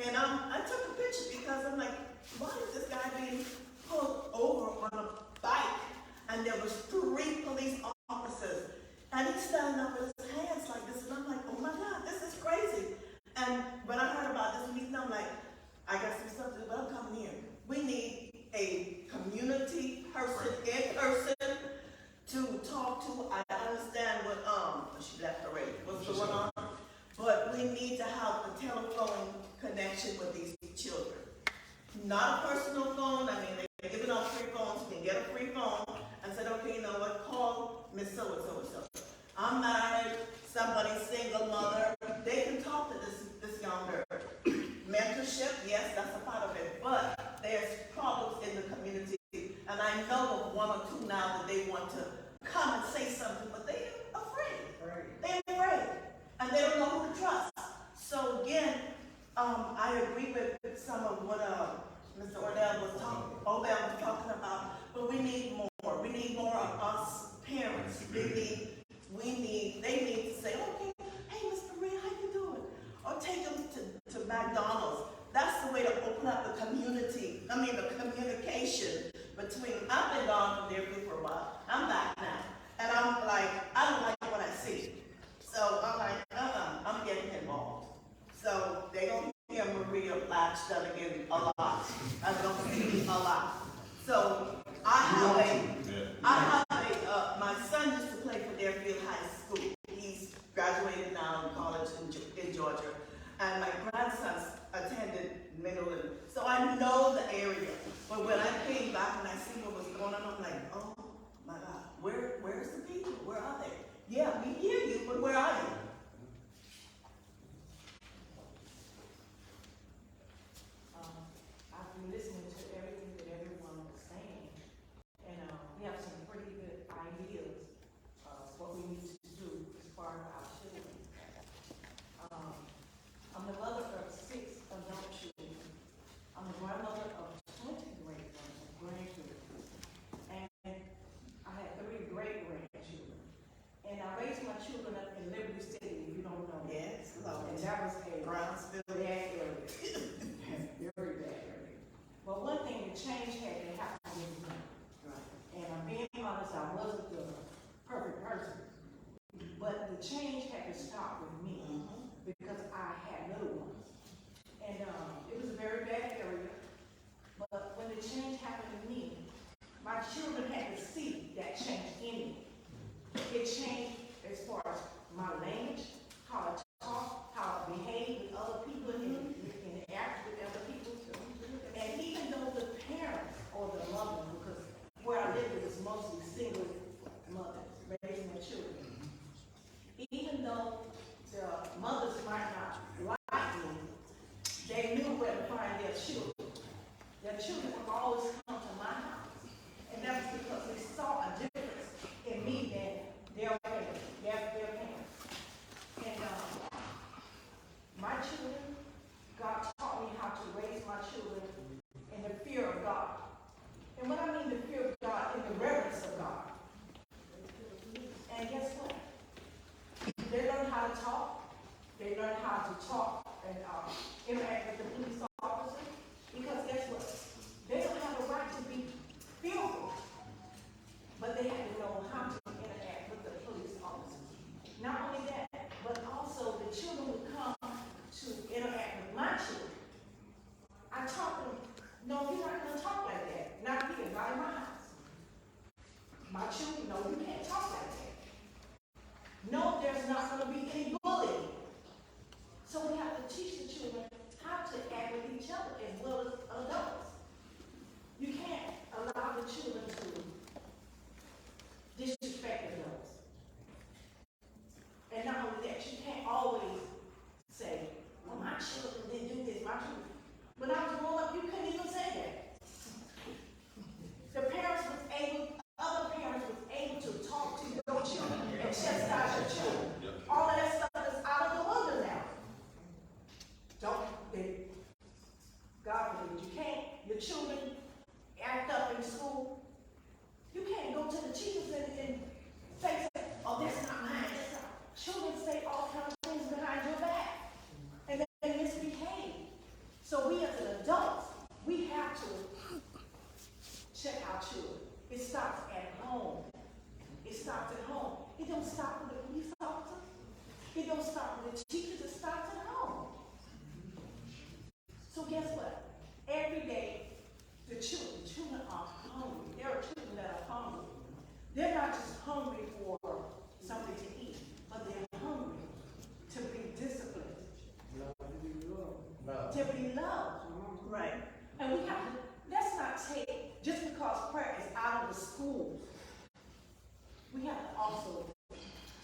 And I took a picture because I'm like, why is this guy being pulled over on a bike? And there was 3 police officers. And he's standing up with his hands like this. And I'm like, oh my God, this is crazy. And when I heard about this meeting, I'm like, I got some stuff to do, but I'm coming here. We need a community person, in person, to talk to. I understand what, she left already, what's going on. But we need to have a telephone connection with these children. Not a personal phone. I mean, they're giving out free phones. You can get a free phone and say, okay, you know what, call Miss So-and-so. I'm married, somebody's single mother. They can talk to this young girl. Mentorship, yes, that's a part of it. But there's problems in the community. And I know of 1 or 2 now that they want to come and say something, but they're afraid. They're afraid. And they don't know who to trust. So again, I agree with some of what Mr. Ordell was talking about, but we need more. We need more of us parents. They need to say, okay, hey, Miss Maria, how you doing? Or take them to McDonald's. That's the way to open up the community. The communication between. I've been gone from Deerfield for a while. I'm back now. And I'm like, I don't like what I see. So I'm like, I'm getting involved. So they don't hear Maria Latch done again a lot. I don't see a lot. So my son used to play for Deerfield High School. He's graduated now in college in Georgia. And my grandsons attended middle, and so I know the area. But when I came back and I see what was going on, I'm like, oh my God, where's the people? Where are they? Yeah, we hear you, but where are you? I've been listening to everything that everyone was saying, and we have some pretty good ideas of what we need to do as far as our children. I'm the mother of 6 adult children. I'm the grandmother of 20 grandchildren, and I have 3 great-grandchildren. And I raised my children up in Liberty City, if you don't know. Yes, and that was a Brownsville bad area. Very bad area. But one thing, the change had to happen with me. And I'm being honest, I wasn't the perfect person. But the change had to start with me because I had little ones. And it was a very bad area. But when the change happened to me, my children had to see that change in me. It changed as far as my language, how I talk, how I behave with other people, and interact with other people. And even though the parents or the mother, because where I lived it was mostly single mothers raising their children. Even though the mothers might not like me, they knew where to find their children. Their children would always come to my house. And that was because they saw a difference in me than their parents. And my children, God taught me how to raise my children in the fear of God. And what I mean the fear of God, in the reverence of God. And guess what? how to talk. They learn how to talk and interact with the police officer. Because guess what? They don't have a right to be fearful, but they have to know how to interact with the police officer. Not only that, but also the children who come to interact with my children. I taught them, no, you're not going to talk like that. Not here, not in my house. My children know you can't talk like that. No, there's not going to be any bullying. So we have to teach the children how to act with each other as well as adults. You can't allow the children to disrespect adults. And not only that, you can't always say, well, my children didn't do this, my children. When I was growing up, you couldn't even say that. The parents was able, other parents was able to talk to your children and chastise your children. All of that stuff is out of the window now. God forbid, you can't, your children act up in school. You can't go to the teachers and say, oh, that's not mine, that's not. Children say all kinds of things behind your back and they misbehave. So we as an adults, we have to check our children. It starts at home. It starts at home. It don't stop with the police officer. It don't stop with the teachers. It starts at home. So guess what? Every day, the children are hungry. There are children that are hungry. They're not just hungry for something to eat, but they're hungry to be disciplined. To be loved. Right. And we have to, let's not take, just because prayer is out of the schools, we have to also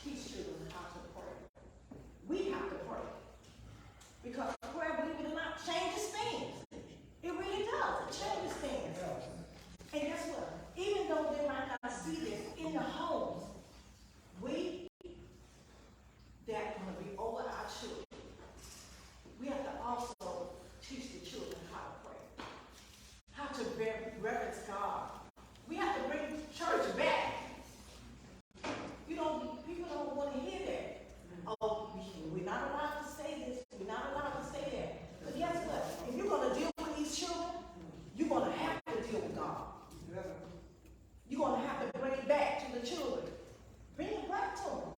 teach children how to pray. We have to pray. Because prayer, believe it or not, changes things. It really does. It changes things. And guess what? Even though they might not see this in the homes, we that want to be over our children, we have to also teach the children how to pray, how to reverence God. We have to bring church back. People don't want to hear that. Oh, we're not allowed to say this. We're not allowed to say that. But guess what? If you're going to deal with these children, you're going to have to deal with God. You're going to have to bring it back to the children. Bring it back to them.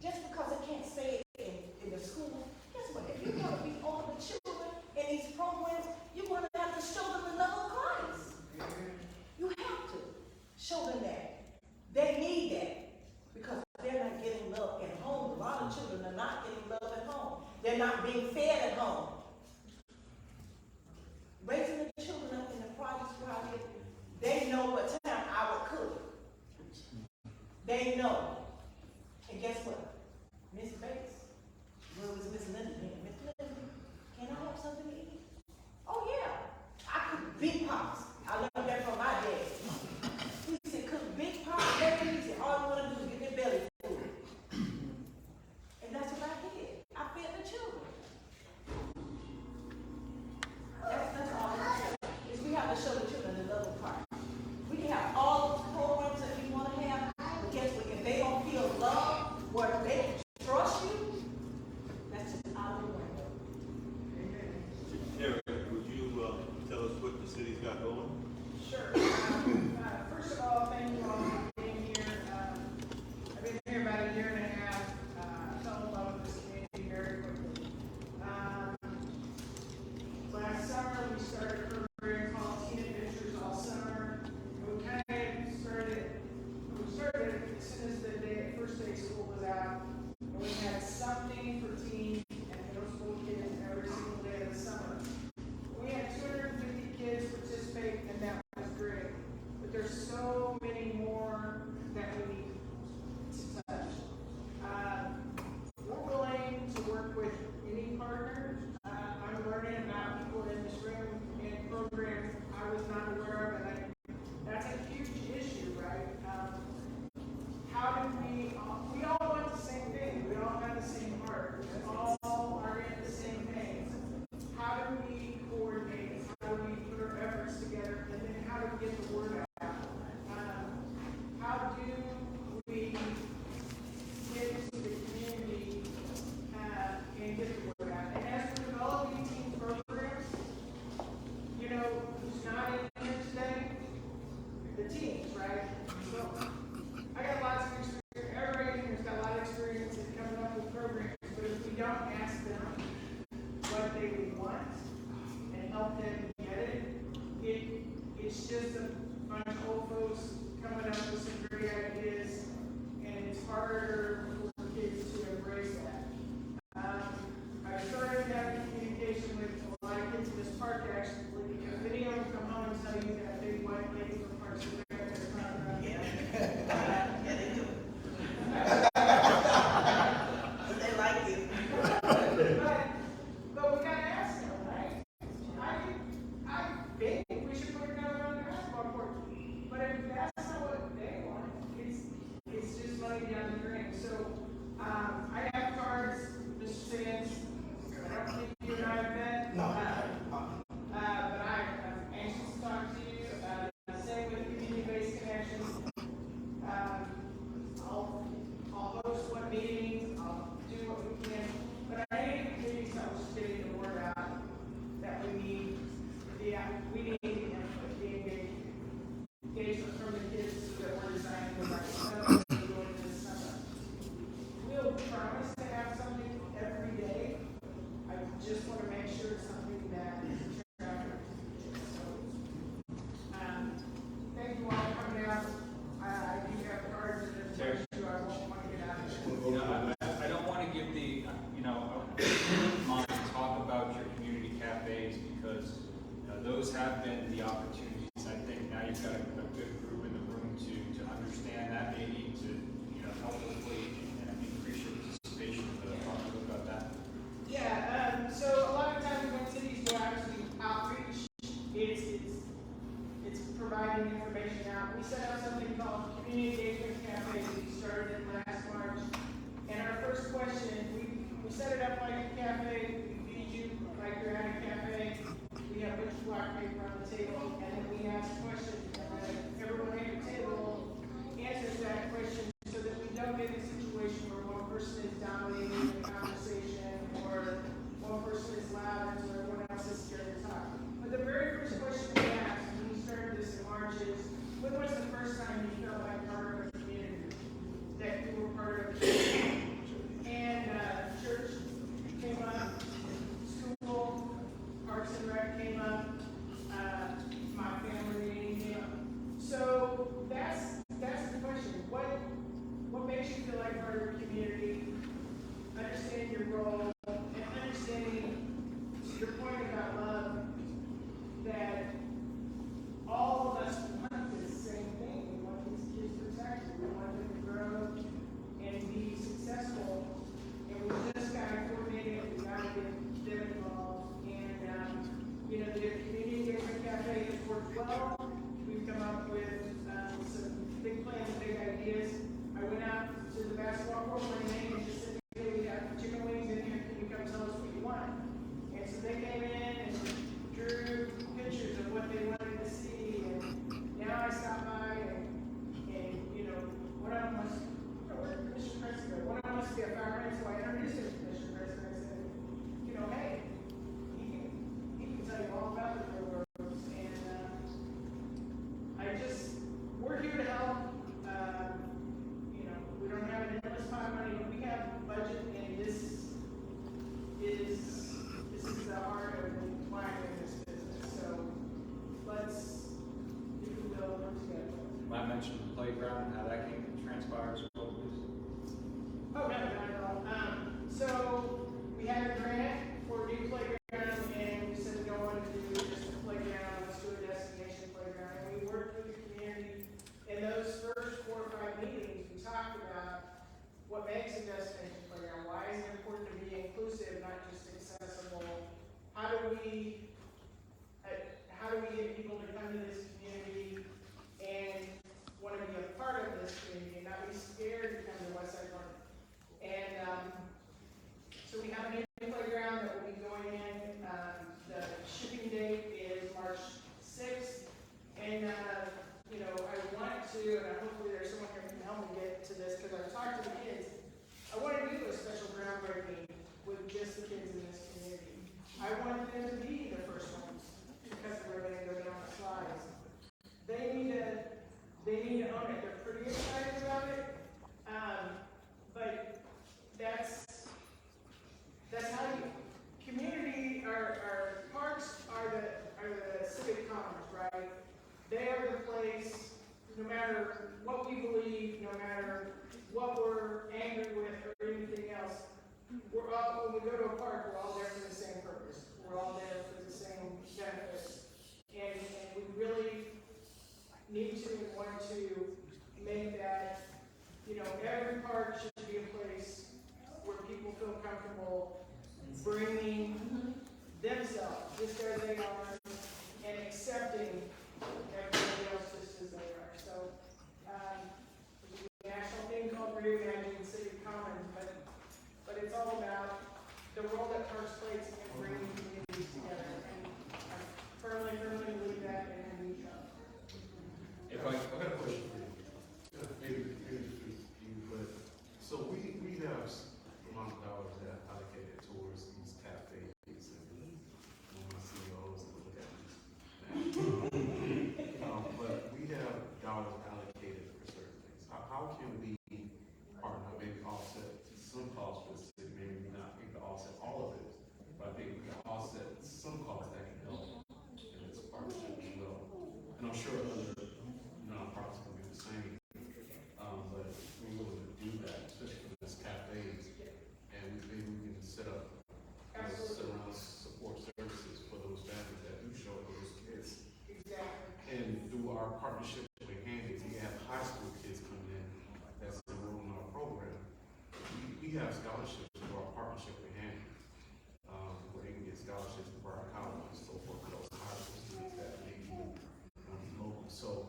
Just because they can't say it in the school, guess what? If you're going to be over the children in these programs, you're going to have to show them the love of Christ. You have to show them that. They need that. Because they're not getting love at home. A lot of children are not getting love at home. They're not being fed at home. Raising the children up in the projects where I live, they know what time I would cook. They know. And guess what? Miss Bates, where was Miss Linda? Miss Linda, can I have something to eat? Oh yeah, I cook big pots. I learned that from my dad. He said, cook big pots, very easy. All you want to do is get their belly food. And that's what I did. I fed the children. That's all I say. Is we have to show the children the love of Christ. We can have all the programs that we want to have, but guess what? If they don't feel love, where they trust you, that's just out of the window. Eric, would you tell us what the city's got going? Sure. First of all, thank you all for being here. I've been here about a year and a half. Fell in love with this community very quickly. Last summer, we started a program called Teen Adventures All Summer. And we kind of started as soon as the first day of school was out. And we had something for teens and middle school kids every single day of the summer. We had 250 kids participate, and that was great. But there's so many more that we need to touch. We're willing to work with any partner. I'm learning about people in this room and programs I was not aware of, and that's a huge issue, right? How do we all want the same thing. We all have the same heart. We all are in the same things. How do we coordinate? How do we put our efforts together? And then how do we get the word out? How do we get to the community have been the opportunities. I think now you've got a good group in the room to understand that, maybe to, help hopefully and increase your participation in the talk about that. Yeah, so a lot of times when cities go out to do outreach, it's providing information out. We set up something called Community Engagement Cafe. We started it last March. And our first question, we set it up like a cafe. We feed you like you're at a cafe. We have a bunch of black paper on the table, and then we ask questions. And then everyone at the table answers that question so that we don't get in a situation where one person is dominating the conversation or one person is loud and so everyone else is scared to talk. But the very first question we asked when we started this in March is, when was the first time you felt like part of a community? That you were part of a community? And church came up, school, Parks and Rec came up, my family meeting came up. So that's the question. What makes you feel like part of a community? Understanding your role and understanding, to your point about love, that all of us want the same thing. We want these kids protected. We want them to grow and be successful. And we just got to coordinate it. We got to get them involved. And the Community Engagement Cafe has worked well. We've come up with some big plans and big ideas. I went out to the basketball court one day and just said, "Hey, we got chicken wings in here. Can you come tell us what you want?" And so they came in and drew pictures of what they wanted to see. And now I stop by and one of them was, where did Mr. Preston go? One of them must be a fireman, so I introduced him to Mr. Preston. I said, hey, he can tell you all about the programs. And we're here to help. We don't have an endless pot of money, but we have a budget, and this is the heart of why I'm in this business. So let's, if we will, work together. I mentioned the playground and how that transpires as well, please. Oh, no, not at all. So we had a grant for a new playground, and we said we don't want to do just a playground, let's do a destination playground. And we worked with the community. In those first 4 or 5 meetings, we talked about what makes a destination playground. Why is it important to be inclusive, not just accessible? How do we get people to come to this community and want to be a part of this community and not be scared to come to Westside Park? And so we have a new playground that will be going in. The shipping date is March 6th. And I want to, and hopefully there's someone here who can help me get to this, because I've talked to the kids. I want to do a special groundbreaking with just the kids in this community. I want them to be the first ones to cut the ribbon and go down the slides. They need to own it. They're pretty excited about it, but that's how you community. Our parks are the civic commons, right? They are the place. No matter what we believe, no matter what we're angry with or anything else, we're all, when we go to a park, we're all there for the same purpose. We're all there for the same benefits. And we really need to and want to make that, every park should be a place where people feel comfortable bringing themselves just as they are and accepting everybody else just as they are. So, there's a national thing called Reimagining City Commons, but it's all about the role that parks plays in bringing communities together. And I firmly believe that, and we shall. I've got a question for you. Maybe just for you, but so we have amount of dollars that are allocated towards these cafes and CEOs and we have scholarships for our partnership with Handy, where they can get scholarships for our college and so forth for those high school students that may be local. So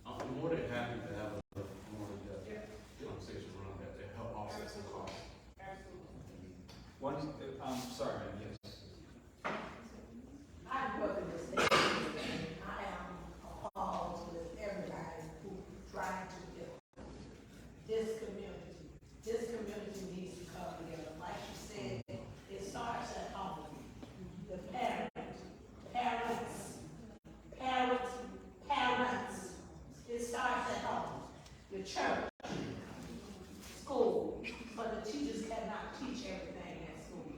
I'm more than happy to have a more in-depth conversation around that to help offset some costs. One, sorry, man, yes. I grew up in this neighborhood, and I am appalled with everybody who trying to help this community. This community needs to come together. Like you said, it starts at home. The parents. It starts at home. The church, school, but the teachers cannot teach everything at school.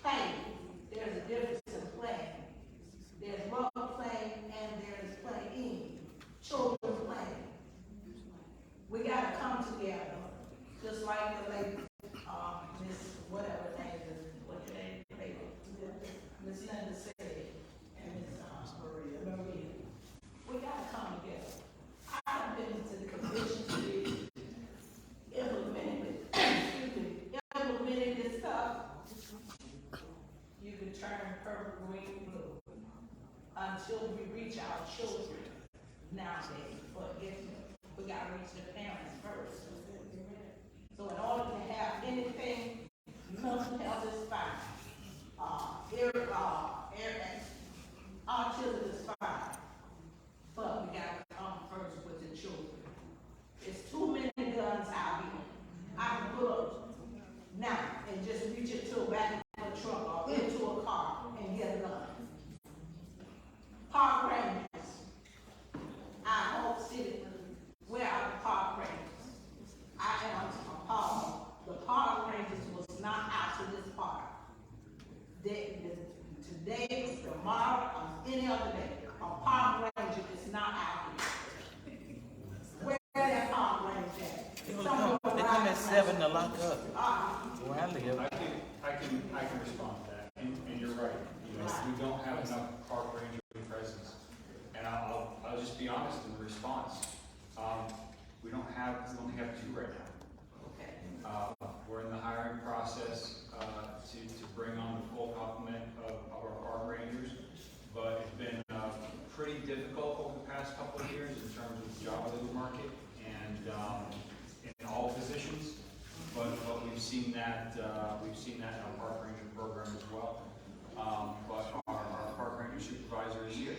Playing, there's a difference in playing. There's role playing and there's playing. Children playing. We gotta come together, just like the lady, Miss whatever name is, what your name, Miss Linda said, and Miss Maria. We gotta come together. I've been into the convention, implementing this stuff. You can turn purple, green, blue, until we reach our children nowadays. But we gotta reach the parents first. So in order to have anything, mental health is fine. Autism is fine. But we gotta come first with the children. It's too many guns out here. I can pull up now and just reach into a back of a truck or into a car and get a gun. Park rangers. I hope city, where are the park rangers? I am appalled. The park rangers was not out to this park. Today, tomorrow, or any other day, a park ranger is not out here. Where that park ranger at? They come at 7 to lock up. Where I live. I can respond to that, and you're right. You know, we don't have enough park ranger presence, and I'll just be honest in the response. We only have 2 right now. We're in the hiring process to bring on the full complement of our park rangers, but it's been pretty difficult over the past couple of years in terms of the job labor market and in all positions. But we've seen that in our park ranger program as well. But our park ranger supervisor is here,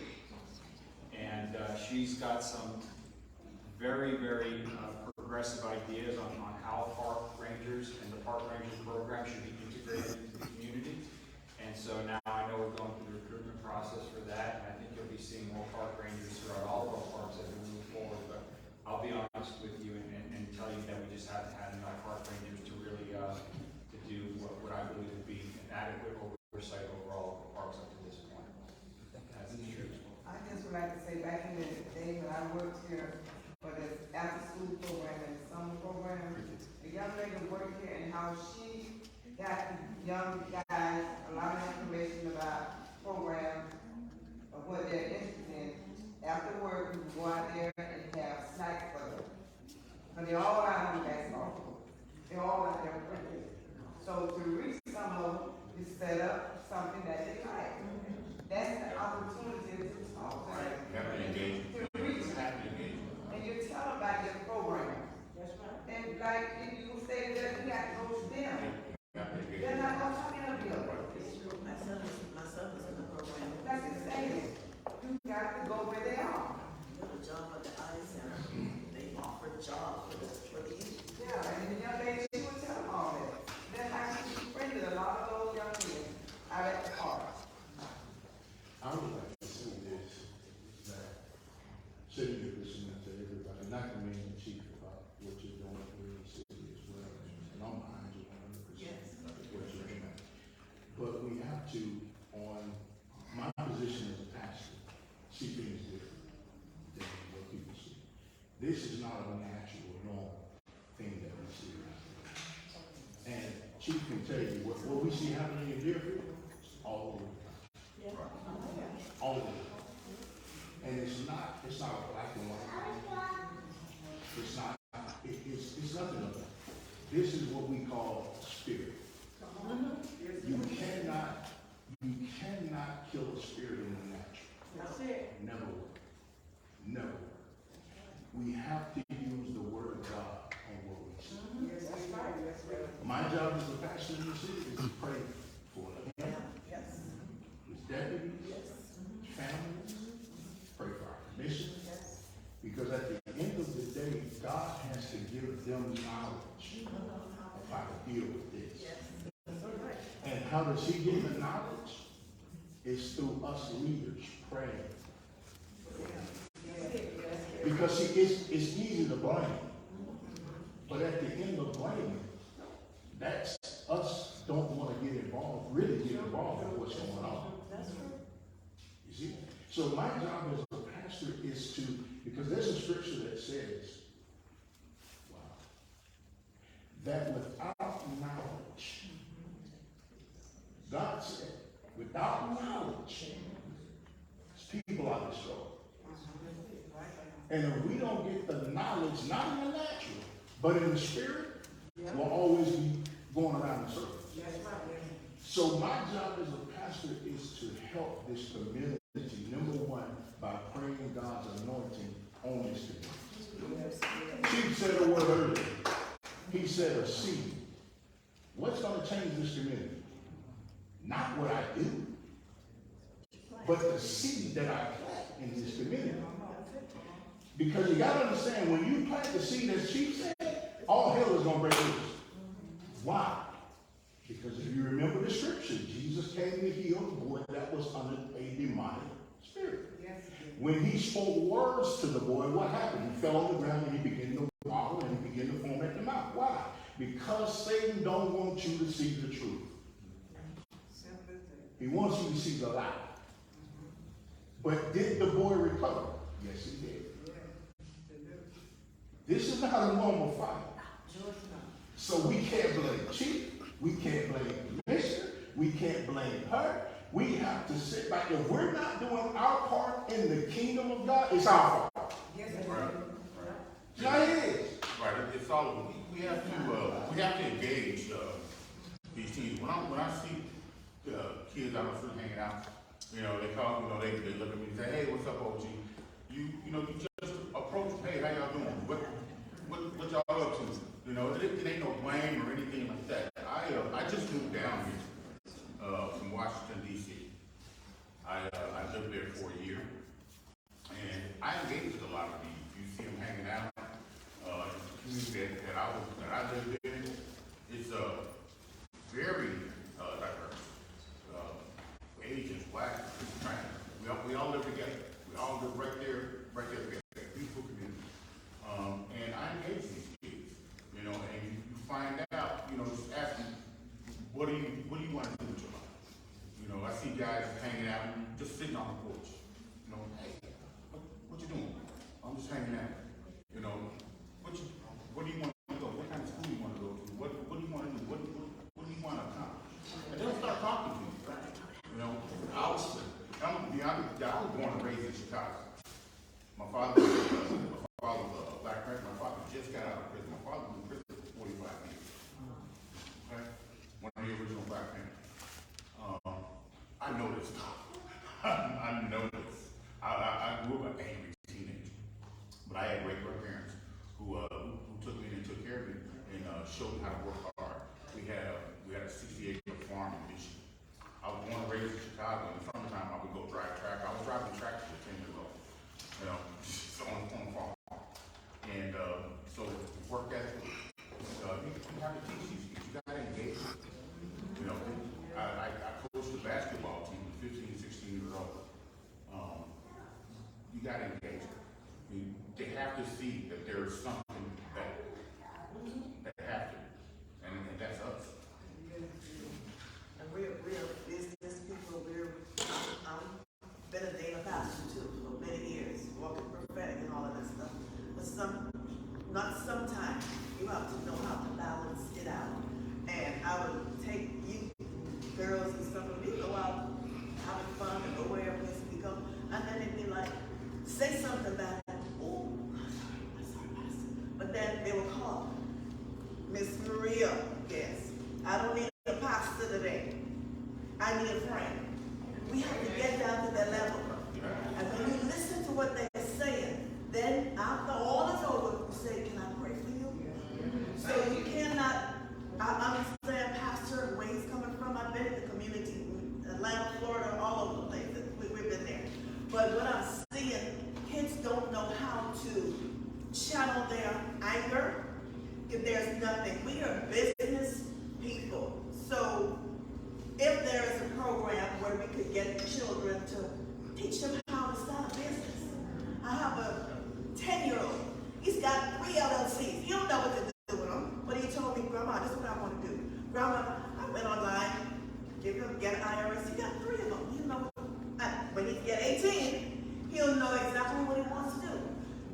and she's got some very, very progressive ideas on how park rangers and the park ranger program should be integrated into the community. And so now I know we're going through the recruitment process for that, and I think you'll be seeing more park rangers throughout all of our parks as we move forward. But I'll be honest with you and tell you that we just haven't had enough park rangers to really to do what I believe would be an adequate oversight over all of the parks up to this point. That's the truth. I just would like to say, back in the day when I worked here for the after-school program and the summer program, the young lady worked here and how she got young guys a lot of information about programs of what they're interested in. After work, we would go out there and have snacks for them. But they're all out on the basketball court. They're all out there playing. So to reach some of them, you set up something that they like. That's the opportunity to talk to them. Happy engagement. To reach them. Happy engagement. And you tell them about your program. That's right. And like if you say that you got to go to them, they're not going to come in a building. My son is in the program. Like you say, you got to go where they are. Got a job at the Eye Center. They offer jobs for the youth. Yeah, and the young lady, she would tell them all that. Then I befriended a lot of those young men out at the park. I would like to see this, that city is listening to everybody, not the mayor and chief about what you're doing for the city as well. And I'm behind you 100% of what you're doing. But we have to, on my position as a pastor, see things different than what people see. This is not a natural, normal thing that we see around here. And Chief can tell you, what we see happening in Deerfield, all over the country. All over. And it's not a black and white thing. It's not, it's nothing of that. This is what we call spirit. You cannot kill a spirit in the natural. That's it. Never will. Never will. We have to use the word of God on what we see. Yes, that's right. That's right. My job as a pastor in the city is to pray for him, his deputy, his families, pray for our commission. Because at the end of the day, God has to give them knowledge of how to deal with this. And how does he get the knowledge? It's through us leaders praying. Because see, it's easy to blame. But at the end of blaming, that's us don't want to get involved, really get involved in what's going on. You see? So my job as a pastor is to, because there's a scripture that says, that without knowledge, God said, without knowledge, people are destroyed. And if we don't get the knowledge, not in the natural, but in the spirit, we'll always be going around in circles. So my job as a pastor is to help this community, number one, by praying God's anointing on this community. Chief said a word earlier. He said a seed. What's going to change this community? Not what I do, but the seed that I plant in this community. Because you got to understand, when you plant the seed, as Chief said, all hell is going to break loose. Why? Because if you remember the scripture, Jesus came to heal the boy that was under a demonic spirit. When he spoke words to the boy, what happened? He fell on the ground and he began to wobble and he began to foam at the mouth. Why? Because Satan don't want you to see the truth. He wants you to see the lie. But did the boy recover? Yes, he did. This is not a normal fight. So we can't blame Chief. We can't blame the commissioner. We can't blame her. We have to sit back. If we're not doing our part in the kingdom of God, it's our fault. Yes, right. No, it is. Right. It's all we have to engage these teams. When I see kids out on the street hanging out, they call, they look at me and say, "Hey, what's up, OG?" You just approach them. Hey, how y'all doing? What y'all up to? It ain't no blame or anything like that. I just moved down here from Washington, D.C. I lived there for a year, and I engaged with a lot of these. You see them hanging out. The community that I lived in, it's very diverse. Asians, blacks, Hispanics. We all live together. We all live right there together. Beautiful community. And I engage these kids, and you find out, just ask them, what do you want to do with your life? I see guys hanging out, just sitting on the porch. Hey, what you doing? I'm just hanging out. What do you want to go? What kind of school do you want to go to? What do you want to do? What do you want to accomplish? And they'll start talking to you. I was born and raised in Chicago. My father was a black man. My father just got out of prison. My father was in prison for 45 years. Okay? One of the original black men. I know this. I know this. I grew up an angry teenager. But I had great grandparents who took me and took care of me and showed me how to work hard. We had a 60-acre farm in Michigan. I was born and raised in Chicago. In the summertime, I would go drive track. I was driving tractors at 10 years old. Just on the farm. And so work ethic. You have to teach these kids. You got to engage. I coached the basketball team at 15, 16 years old. You got to engage. They have to see that there is something that have to, and that's us. And we're business people. I've been a Dana pastor too for many years, walking prophetic and all of that stuff. But not sometimes you have to know how to balance it out. And I would take you girls and stuff, and we go out having fun and go wherever we go, and then it'd be like, say something back. Oh, I'm sorry, Pastor. But then they will call. Miss Maria, yes. I don't need a pastor today. I need a friend. We have to get down to that level. And when you listen to what they're saying, then after all is over, you say, can I pray for you? So you cannot, I understand Pastor where he's coming from. I've been in the community, Atlanta, Florida, all over the place. We've been there. But what I'm seeing, kids don't know how to channel their anger if there's nothing. We are business people. So if there is a program where we could get children to teach them how to start a business. I have a 10-year-old. He's got 3 LLCs. He don't know what to do with them, but he told me, Grandma, this is what I want to do. Grandma, I went online, get an IRS. He got 3 of them. You know, when he get 18, he'll know exactly what he wants to do.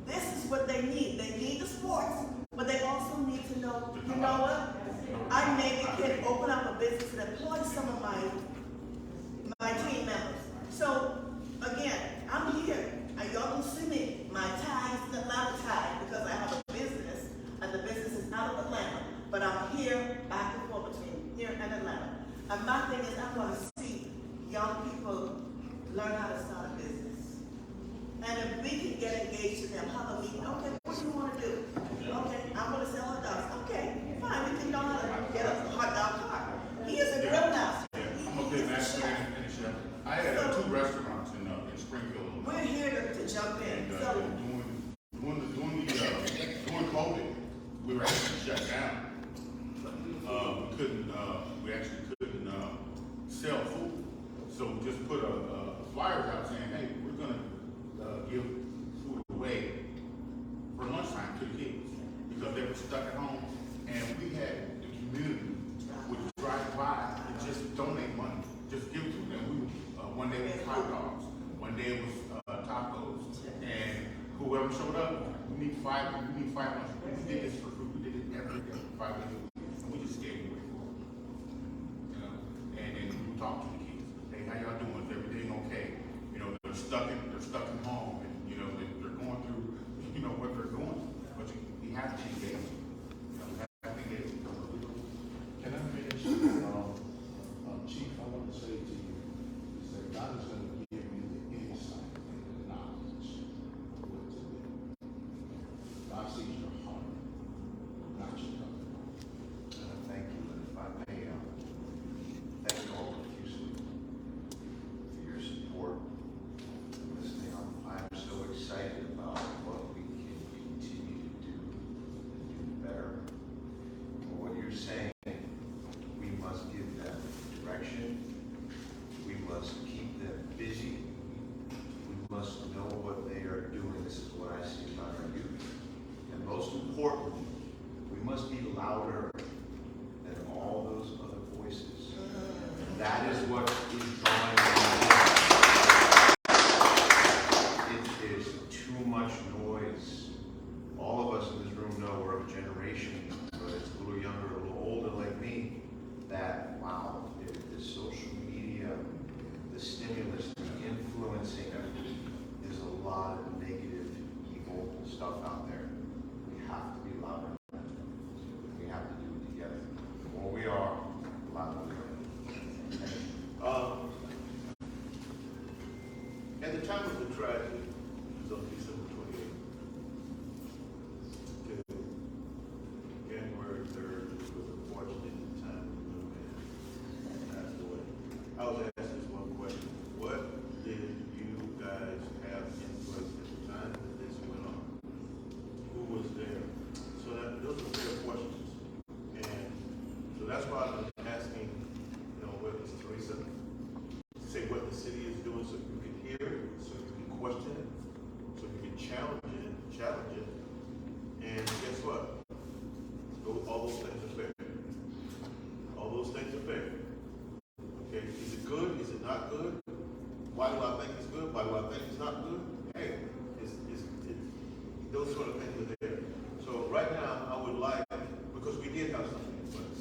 This is what they need. They need the sports, but they also need to know, you know what? I maybe can open up a business and employ some of my team members. So, again, I'm here. And y'all can see me. My tie is an Atlanta tie because I have a business, and the business is out of Atlanta. But I'm here, back and forth between here and Atlanta. And my thing is, I want to see young people learn how to start a business. And if we can get engaged to them, how do we, okay, what do you want to do? Okay, I'm going to sell hot dogs. Okay, fine, we can know how to get a hot dog cart. He is a grill master. I'm okay, man. Finish up. I had 2 restaurants in Springfield. We're here to jump in. And So, during COVID, we were actually shut down. We actually couldn't sell food. So we just put a flyer out saying, hey, we're gonna give food away for lunchtime to the kids because they were stuck at home. And we had the community would drive by and just donate money, just give it to them. One day it was hot dogs, one day it was tacos, and whoever showed up, we need 5 lunch. We did this for free. We did it every day, 5 days a week, and we just gave it away. You know, and then we talked to the kids. Hey, how y'all doing? Is everything okay? You know, they're stuck in home, and you know they're going through, you know, what they're going. But we have to engage. You know, we have to engage. Can I finish? Chief, I want to say to you, is that God is going to give you the insight and the knowledge of what to do. God sees your heart, not your cover. Thank you. And if I may, thank you all profusely for your support and listening. I'm so excited about what we can continue to do and do better. And what you're saying, we must give them direction. We must keep them busy. We must know what they are doing. This is what I see about our youth. And most importantly, we must be louder than all those other voices. And that is what is drawing me. It is too much noise. All of us in this room know we're of a generation, whether it's a little younger, a little older like me, that, wow, the social media, the stimulus, the influencing, there's a lot of negative, evil stuff out there. We have to be louder. We have to do it together. The more we are, the louder we are. At the time of the tragedy, it was on December 28th to January 3rd, which was unfortunate at the time the young man passed away. I was asked this one question: what did you guys have in place at the time that this went on? Who was there? So those are fair questions, and so that's why I've been asking, you know, whether it's Teresa, to say what the city is doing so you can hear it, so you can question it, so you can challenge it, and guess what? All those things are fair. All those things are fair. Okay, is it good? Is it not good? Why do I think it's good? Why do I think it's not good? Hey, those sort of things are there. So right now, I would like, because we did have something in place.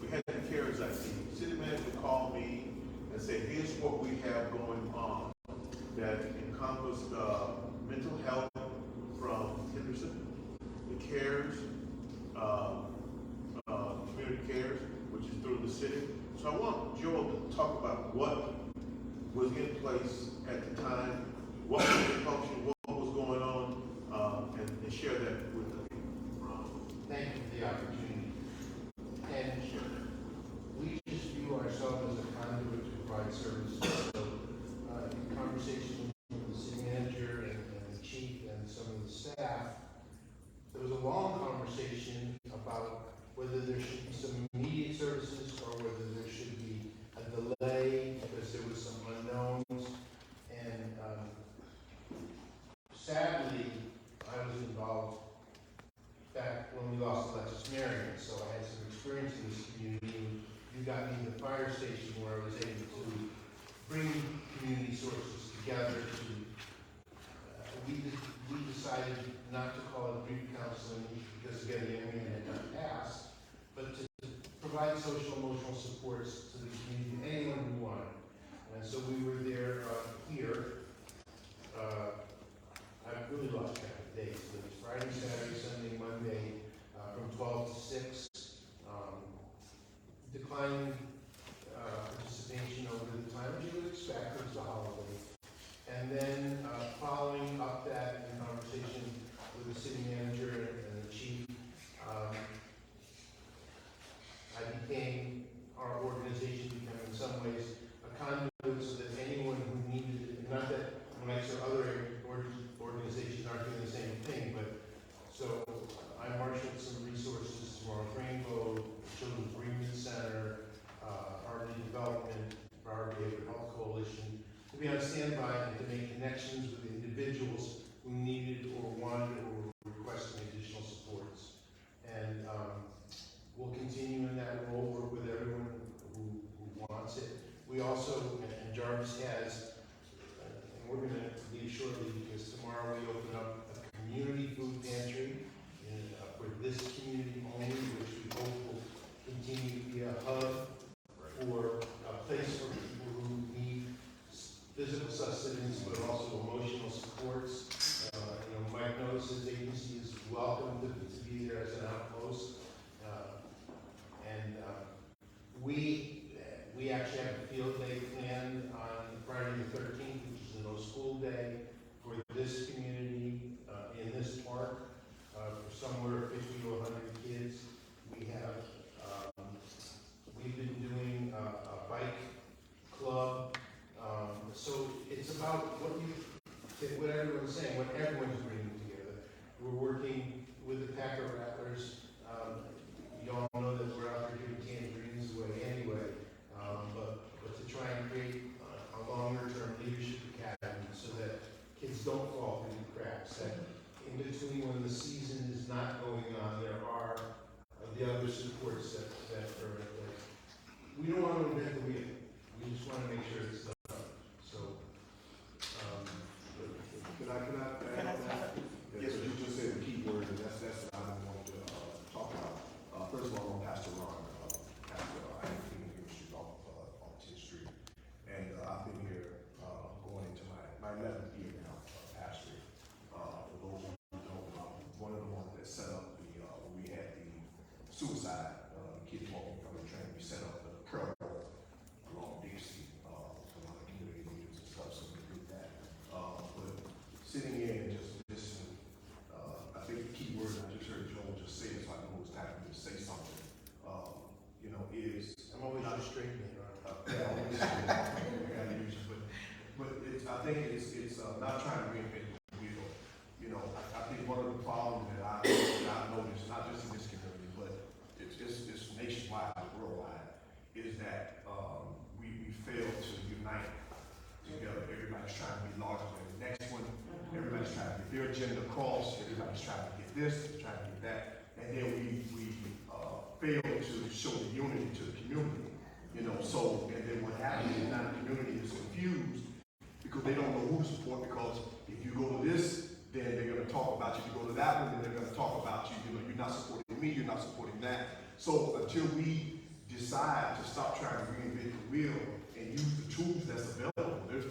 We had the CARES Act. The city manager called me and said, here's what we have going on that encompassed mental health from Henderson, the CARES, city. So I want Joel to talk about what was in place at the time, what was in function, what was going on, and share that with the people. Thank you for the opportunity. And we just view ourselves as a conduit to provide services. So, in conversation with the city manager and the chief and some of the staff, there was a long conversation about whether there should be some immediate services or whether there should be a delay because there was some unknowns. And sadly, I was involved back when we lost Alexis Marion, so I had some experience in this community. You got me to the fire station where I was able to bring community sources together to, we decided not to call it grief counseling because again, the MN had not passed, but to provide social emotional supports to the community, anyone who wanted. And so we were there here. I've really lost track of days, but it's Friday, Saturday, Sunday, Monday, from 12 to 6. Declining participation over the time, as you would expect, it was the holiday. And then following up that in conversation with the city manager and the chief, our organization became in some ways a conduit so that anyone who needed it, not that when I saw other organizations aren't doing the same thing, but so I marshaled some resources to our Rainbow, Children's Bereavement Center, Harvey Development, our Behavioral Health Coalition, to be on standby and to make connections with individuals who needed or wanted or requested additional supports. And we'll continue in that role, work with everyone who wants it. We also, and Jarvis has, and we're going to leave shortly because tomorrow we open up a community food pantry for this community only, which we hope will continue to be a hub for a place for people who need physical sustenance but also emotional supports. Mike knows his agency is welcome to be there as an outpost. We actually have a field day planned on Friday the 13th, which is a no school day for this community in this park for somewhere 50 to 100 kids. We have we've been doing a bike club. So it's about what everyone's saying, what everyone's bringing together. We're working with the Packer Rattlers. You all know that we're out there doing tangerines away anyway, but to try and create a longer-term leadership academy so that kids don't fall through the cracks. That in between when the season is not going on, there are the other supports that are in place. We don't want to invent the wheel. We just want to make sure it's done. So, can I add on that? Yes, you just said the key word, and that's what I wanted to talk about. First of all, I'm Pastor Ron. I am in the street off 10th Street, and I've been here going into my 11th year now, pastoring. For those of you who don't know, one of the ones that set up when we had the suicide kids walking from the train, we set up the prayer along Dixie, a lot of community leaders and stuff, so we did that. But sitting here and just listening, I think the key word I just heard Joel just say, so I know it's time for me to say something, is I'm always not straightening it. But I think it's not trying to reinvent the wheel. I think one of the problems that I've noticed, not just in this community, but it's nationwide, worldwide, is that we fail to unite together. Everybody's trying to be larger than the next one. Everybody's trying to get their agenda across. Everybody's trying to get this, trying to get that, and then we fail to show the unity to the community. So and then what happens is now the community is confused because they don't know who to support, because if you go to this, then they're going to talk about you. If you go to that one, then they're going to talk about you. You're not supporting me, you're not supporting that. So until we decide to stop trying to reinvent the wheel and use the tools that's available, this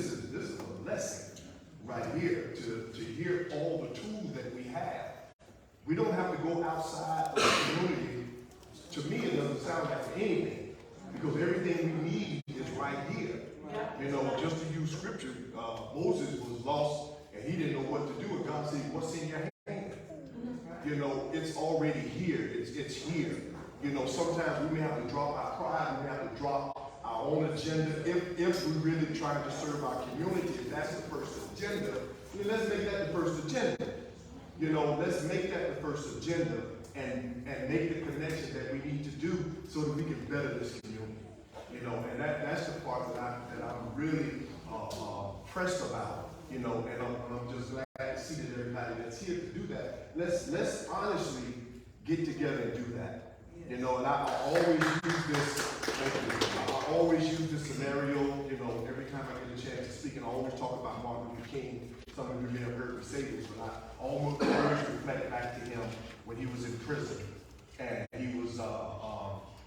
is a blessing right here to hear all the tools that we have. We don't have to go outside of the community to me, it doesn't sound like anything, because everything we need is right here. You know, just to use scripture, Moses was lost and he didn't know what to do, and God said, what's in your hand? You know, it's already here. It's here. You know, sometimes we may have to drop our pride, we may have to drop our own agenda if we're really trying to serve our community. If that's the first agenda, then let's make that the first agenda. You know, let's make that the first agenda and make the connection that we need to do so that we can better this community. You know, and that's the part that I'm really pressed about. You know, and I'm just glad to see that everybody that's here to do that. Let's honestly get together and do that. You know, and I always use this. I always use this scenario. You know, every time I get a chance to speak, and I always talk about Martin Luther King. Some of you may have heard me say this, but I almost always reflect back to him when he was in prison, and he was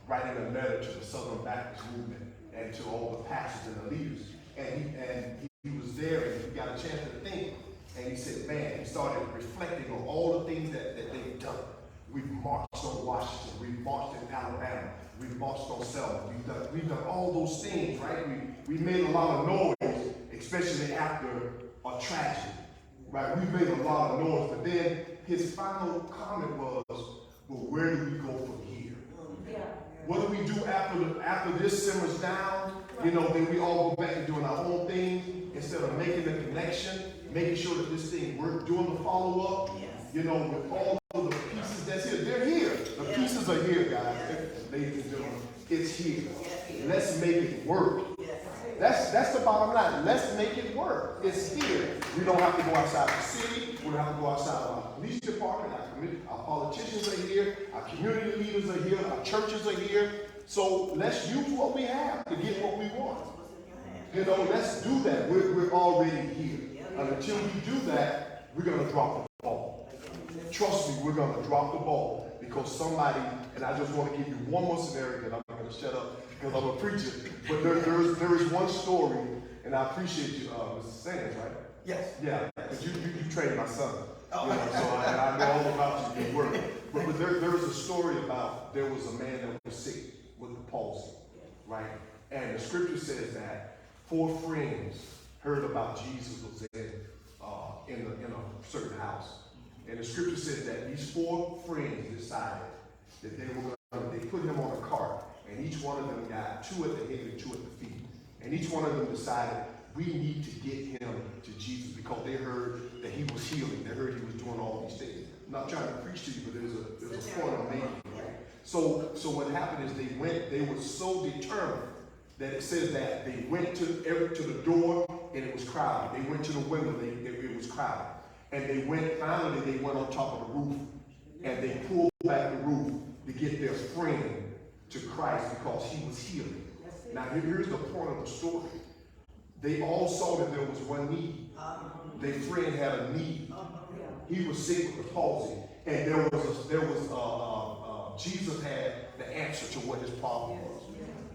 writing a letter to the Southern Baptist movement and to all the pastors and the leaders. And he was there, and he got a chance to think, and he said, man, he started reflecting on all the things that they've done. We've marched on Washington, we've marched in Alabama, we've marched on Selma, we've done all those things, right? We made a lot of noise, especially after a tragedy, right? We made a lot of noise, but then his final comment was, well, where do we go from here? What do we do after this simmers down? You know, then we all go back to doing our own thing instead of making the connection, making sure that this thing works, doing the follow-up. You know, with all of the pieces that's here. They're here. The pieces are here, guys. Ladies and gentlemen, it's here. Let's make it work. That's the bottom line. Let's make it work. It's here. We don't have to go outside the city. We don't have to go outside of our police department. Our politicians are here. Our community leaders are here. Our churches are here. So let's use what we have to get what we want. You know, let's do that. We're already here. And until we do that, we're going to drop the ball. Trust me, we're going to drop the ball because somebody, and I just want to give you one more scenario that I'm going to shut up because I'm a preacher. But there is one story, and I appreciate you, Mr. Sanders, right? Yes. Yeah, because you trained my son. You know, so I know all about you, your work. But there was a story about there was a man that was sick with the palsy, right? And the scripture says that 4 friends heard about Jesus was in a certain house. And the scripture says that these 4 friends decided that they put him on a cart, and each one of them got 2 at the head and 2 at the feet. And each one of them decided, we need to get him to Jesus because they heard that he was healing. They heard he was doing all these things. I'm not trying to preach to you, but there's a point I'm making, right? So what happened is they were so determined that it says that they went to the door and it was crowded. They went to the window, it was crowded. And they went on top of the roof and they pulled back the roof to get their friend to Christ because he was healing. Now here's the point of the story. They all saw that there was one need. Their friend had a need. He was sick with the palsy, and Jesus had the answer to what his problem was.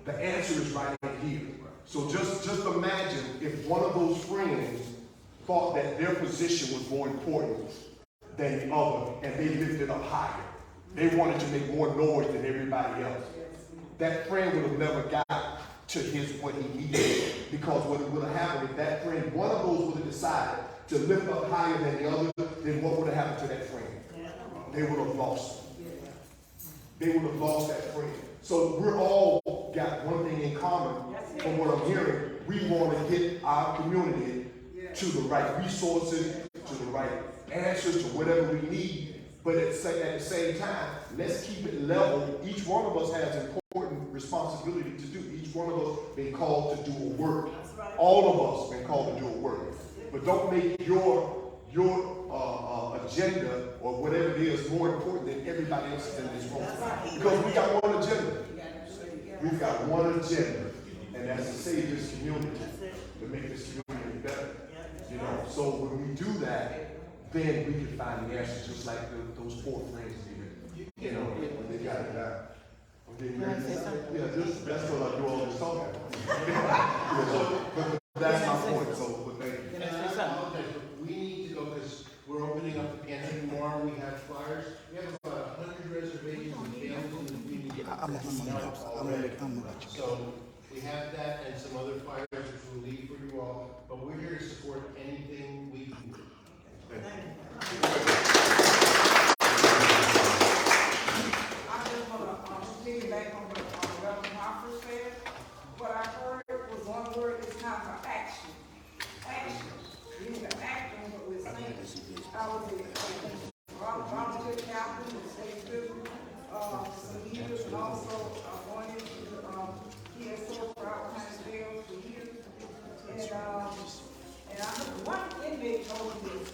The answer is right here. So just imagine if one of those friends thought that their position was more important than the other, and they lifted up higher. They wanted to make more noise than everybody else. That friend would have never got to what he needed, because what would have happened if that friend, one of those would have decided to lift up higher than the other, then what would have happened to that friend? They would have lost. They would have lost that friend. So we're all got one thing in common from what I'm hearing. We want to get our community to the right resources, to the right answers, to whatever we need. But at the same time, let's keep it level. Each one of us has important responsibility to do. Each one of us been called to do a work. All of us been called to do a work. But don't make your agenda or whatever it is more important than everybody else's in this room. Because we got one agenda. We've got one agenda, and that's to save this community, to make this community better. You know, so when we do that, then we can find the answers, just like those 4 friends did. You know, when they got it out. That's what I do all this talking. But that's my point. So, but thank you. I apologize, but we need to go because we're opening up the pantry tomorrow. We have flyers. We have about 100 reservations and families, and we need to get I'm gonna let you go. So we have that and some other flyers which we'll leave for you all, but we're here to support anything we can do. Thank you. I just want to piggyback on what Reverend Harper said. What I heard was one word, it's time for action. Action. We need to act on what we're saying. I was a volunteer captain in the state prison, some years, and also going into the PSO for all kinds of jails for years. And I heard one inmate told me this.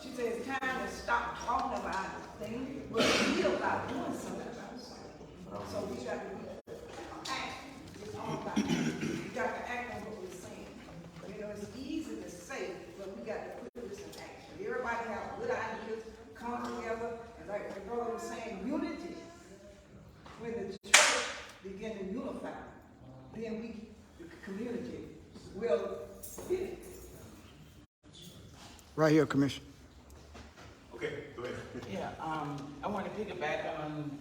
She said it's time to stop talking about this thing, but we about doing something about it. So we got to act. It's all about it. We got to act on what we're saying. You know, it's easy to say, but we got to put this in action. Everybody have good ideas, come together, and like my brother was saying, unity. When the church begin to unify, then we, the community, will fit. Right here, Commissioner. Okay, go ahead. Yeah, I want to piggyback on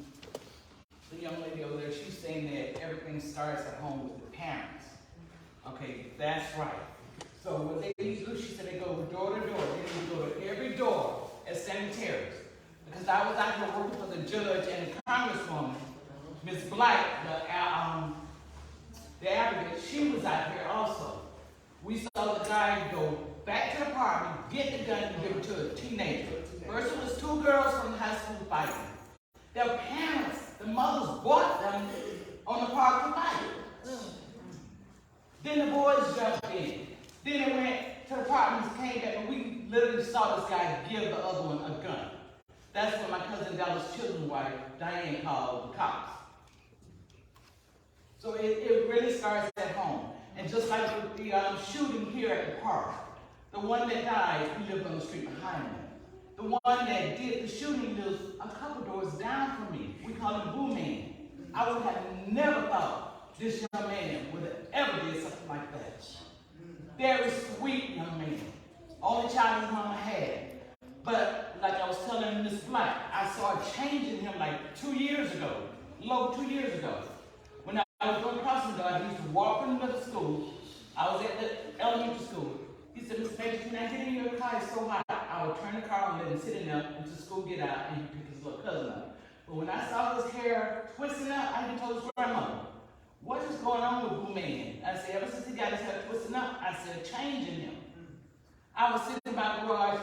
the young lady over there. She's saying that everything starts at home with the parents. Okay, that's right. So what they do, she said they go door to door. They go to every door at sanitarians. Because I was out here working for the judge and the congresswoman, Ms. Blight, the advocate, she was out here also. We saw the guy go back to the apartment, get the gun, and give it to a teenager. First it was two girls from high school fighting. Their parents, the mothers bought them on the park to fight. Then the boys jumped in. Then they went to the apartments, came back, and we literally saw this guy give the other one a gun. That's when my cousin Dallas' children's wife, Diane, called the cops. So it really starts at home. And just like the shooting here at the park, the one that died, we lived on the street behind him. The one that did the shooting lives a couple doors down from me. We call him Boo Man. I would have never thought this young man would have ever did something like that. Very sweet young man. Only child his mama had. But like I was telling Miss Black, I saw a change in him like 2 years ago, a little over 2 years ago. When I was going crossing guard, he used to walk from the school. I was at the elementary school. He said, Mr. Bates, when I get in your car, it's so hot. I would turn the car on, let him sit in there until school get out, and he pick his little cousin up. But when I saw his hair twisting up, I even told his grandmother, what is going on with Boo Man? I said, ever since he got his hair twisting up, I said, change in him. I was sitting by the garage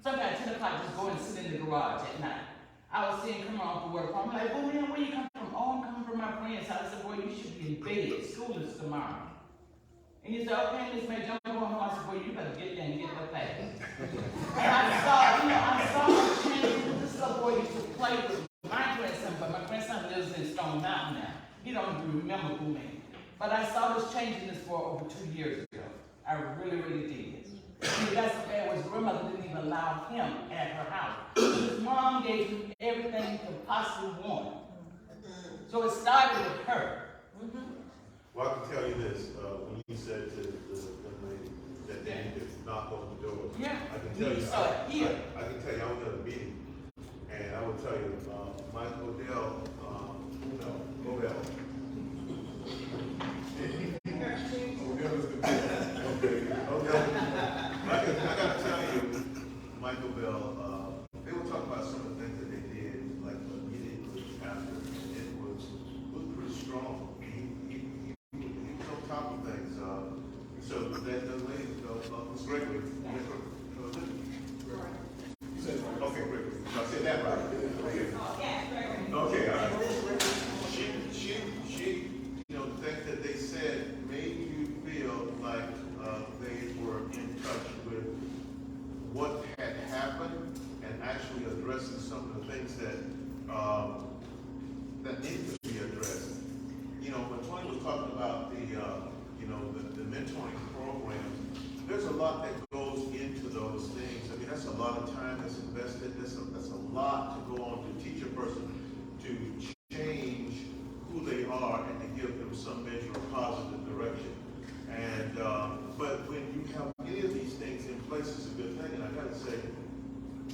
sometimes 10 o'clock, just go and sit in the garage at night. I was seeing him come on from work. I'm like, Boo Man, where you come from? Oh, I'm coming from my friend's house. I said, boy, you should be in bed. School is tomorrow. And he said, okay, Miss May, jump on home. I said, boy, you better get there and get that back. And I saw him change. This little boy used to play with my grandson, but my grandson lives in Stone Mountain now. He don't even remember Boo Man. But I saw this change in this boy over 2 years ago. I really, really did. See, that's the bad was grandmother didn't even allow him at her house. His mom gave him everything he could possibly want. So it started with her. Well, I can tell you this, when you said to the lady that they need to knock on the door. Yeah. I can tell you, here. I can tell you, I was at a meeting, and I would tell you, Mike Odell, Odell. I gotta tell you, Michael Bell, they were talking about some of the things that they did, like immediately after. It was pretty strong. He was on top of things. So that young lady, Ms. Gregory, okay, Gregory. I said that right. Okay, all right. She, things that they said made you feel like they were in touch with what had happened and actually addressing some of the things that need to be addressed. When Tony was talking about the mentoring programs, there's a lot that goes into those things. I mean, that's a lot of time that's invested. That's a lot to go on to teach a person to change who they are and to give them some measure of positive direction. And but when you have any of these things in place, it's a good thing. And I got to say,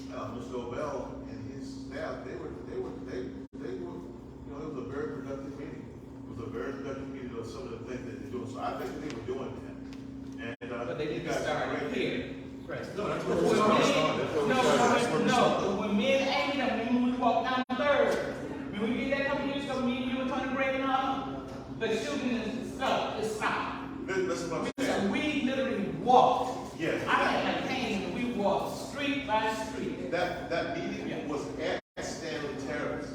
Mr. Ovell and his staff, they were, it was a very The shooting is stopped. Listen what I'm saying. So we literally walked. Yes. I had my cane and we walked street by street. That meeting was at Stanley Terrace.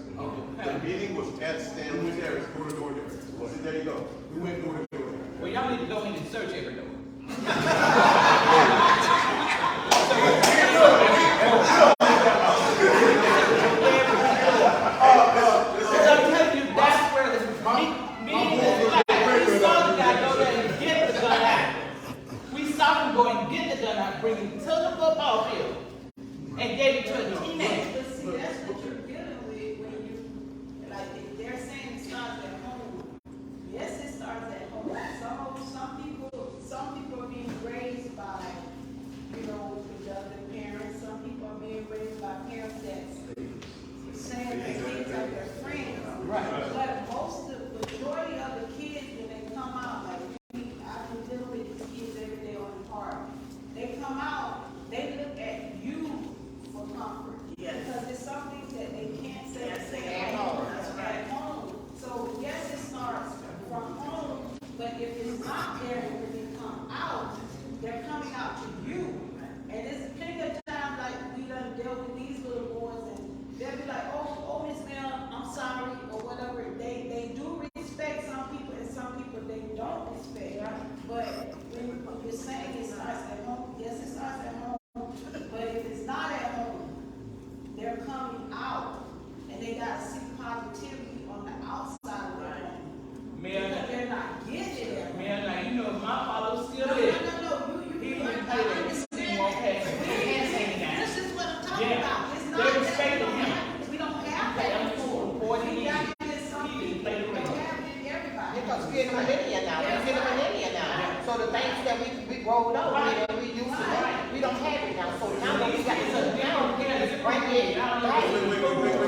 The meeting was at Stanley Terrace. Door to door there. See, there you go. We went door to door. Well, y'all need to go in and search every door. I'm telling you, that's where the meeting is like. We saw the guy go there and get the gun out. We saw him go and get the gun out, bring it to the football field, and gave it to a teenager. But see, that's what you're dealing with when you, like, they're saying it starts at home. Yes, it starts at home. Some people are being raised by, productive parents. Some people are being raised by parents that's saying that kids are their friends. Right. But the majority of the kids, when they come out, like, I've been dealing with these kids every day on the park. They come out, they look at you for comfort. Yes. Because it's something that they can't say At at home. home. So yes, it starts from home, but if it's not there when they come out, they're coming out to you. And there's plenty of times like we done dealt with these little boys and they'll be like, oh, Miss Mel, I'm sorry, or whatever. They do respect some people and some people they don't respect. But when you're saying it starts at home, yes, it starts at home. But if it's not at home, they're coming out and they got to see positivity on the outside of their home. Man, Because they're not getting it. man, now you know if my father was still No, there. you He wouldn't play that. He won't pass it. This is what I'm talking Yeah. about. It's not They that respected him. we don't have that before. We got it in some people. We don't have it in everybody. Because we're in the millennium now, we're in the millennium now. So the things that we rolled over, that we used to, we don't have it now. So now that we got to sit down, we got to bring it back.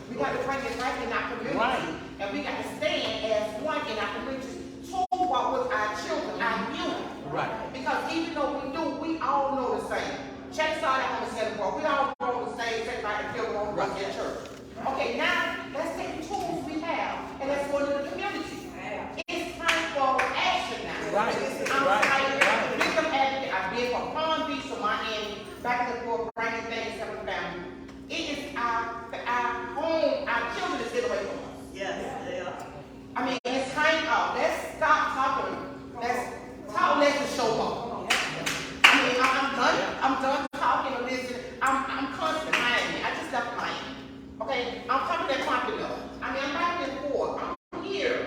We got to bring it back in our community. And we got to stand as one in our community to walk with our children, our youth. Right. Because even though we all know the same. Check us out on the center board. We all know the same thing like the people on the church. Okay, now let's take the tools we have and let's go into the community. It's time for action now. Right. I'm tired. Victim advocate. I've been from Palm Beach to Miami, back and forth, bringing things to the family. It is our home, our children is getting away from us. Yes, they are. I mean, it's time out. Let's stop talking. Let's talk, let's show up. I mean, I'm done talking or listening. I'm constantly Miami. I just left Miami. Okay? I'm coming to Pompano. I mean, I'm back and forth. I'm here.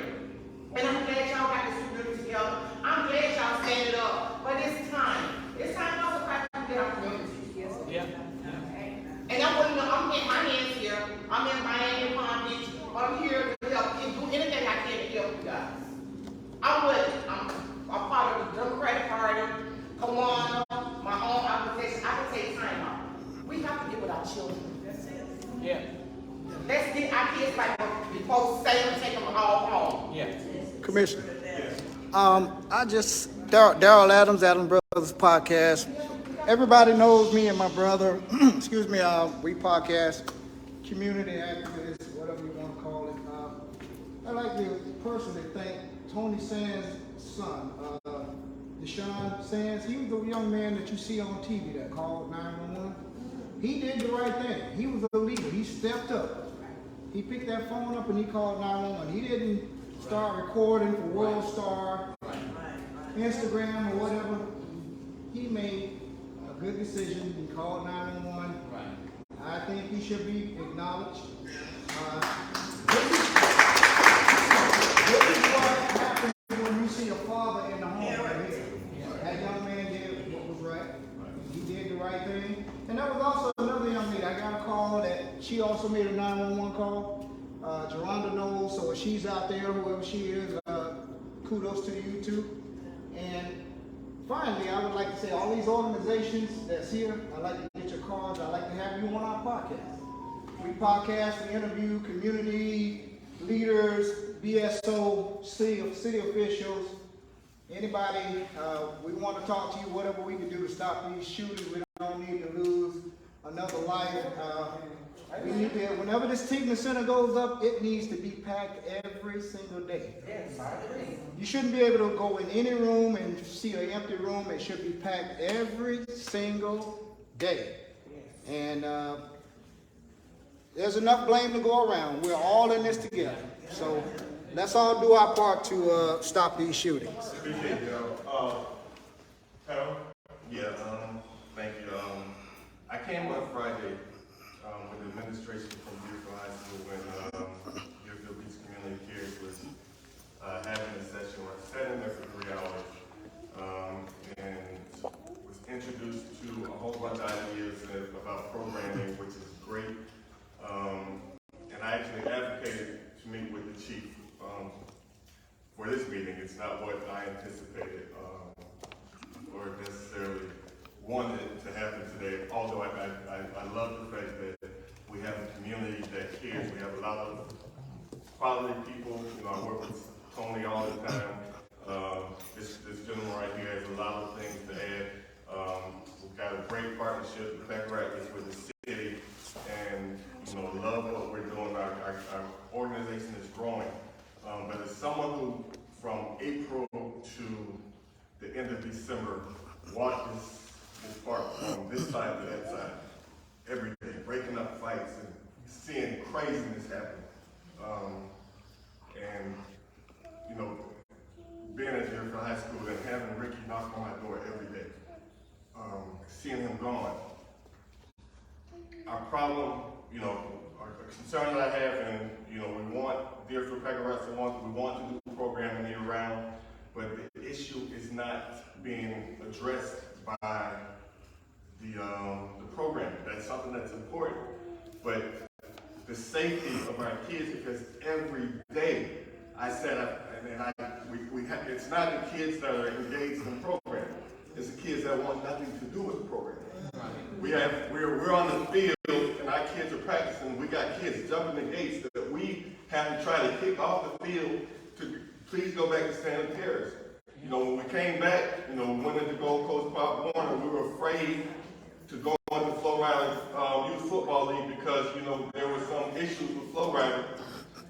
And I'm glad y'all got this community together. I'm glad y'all standing up. But it's time. It's time for us to fight to get our community. Yeah. And I'm willing to, I'm getting my hands here. I'm in Miami, Palm Beach. But I'm here to help you do anything I can to help you guys. I'm willing. I'm part of the Democratic Party. Come on, my own organization. I can take time out. We have to get with our children. Yeah. Let's get our kids back before say and take them all home. Yeah. Commissioner. Daryl Adams, Adamsbrotherspodcast. Everybody knows me and my brother. Excuse me, we podcast, community activists, whatever you want to call it. I'd like to personally thank Tony Sands' son, Deshaun Sands. He was the young man that you see on TV that called 911. He did the right thing. He was a leader. He stepped up. He picked that phone up and he called 911. He didn't start recording for World Star, Instagram or whatever. He made a good decision. He called 911. I think he should be acknowledged. This is what happens when you see a father in the home right here. That young man did what was right. He did the right thing. And there was also another young lady. I got a call that she also made a 911 call. Geronda knows, so if she's out there, whoever she is, kudos to you too. And finally, I would like to say all these organizations that's here, I'd like to get your cards. I'd like to have you on our podcast. We podcast, we interview community leaders, BSO, city officials, anybody. We want to talk to you, whatever we can do to stop these shootings. We don't need to lose another life. We need to, whenever this treatment center goes up, it needs to be packed every single day. Yes, I agree. You shouldn't be able to go in any room and see an empty room. It should be packed every single day. And there's enough blame to go around. We're all in this together. So let's all do our part to stop these shootings. Appreciate it, Harold? Yeah, thank you. I came on Friday with administration from Deerfield High School when Deerfield Beach Community Cares was having a session where I sat in there for 3 hours and was introduced to a whole bunch of ideas about programming, which is great. And I actually advocated to meet with the chief for this meeting. It's not what I anticipated or necessarily wanted to happen today, although I love the fact that we have a community that cares. We have a lot of quality people. You know, I work with Tony all the time. This gentleman right here has a lot of things to add. We've got a great partnership with Backrack with the city, and you know, love what we're doing. Our organization is growing. But as someone who, from April to the end of December, walked this park from this side to that side every day, breaking up fights and seeing craziness happen. And you know, being at Deerfield High School and having Ricky knock on my door every day, seeing him gone. Our problem, you know, our concern that I have, and you know, we want Deerfield Packer Rats, we want to do programming year round, but the issue is not being addressed by the program. That's something that's important, but the safety of our kids, because every day I said, it's not the kids that are engaged in the program, it's the kids that want nothing to do with the program. We're on the field and our kids are practicing. We got kids jumping the gates that we have to try to kick off the field to please go back to Stanley Terrace. You know, when we came back, you know, we went into Gold Coast Park Warner, we were afraid to go into Flow Rider Youth Football League because, you know, there were some issues with Flow Rider.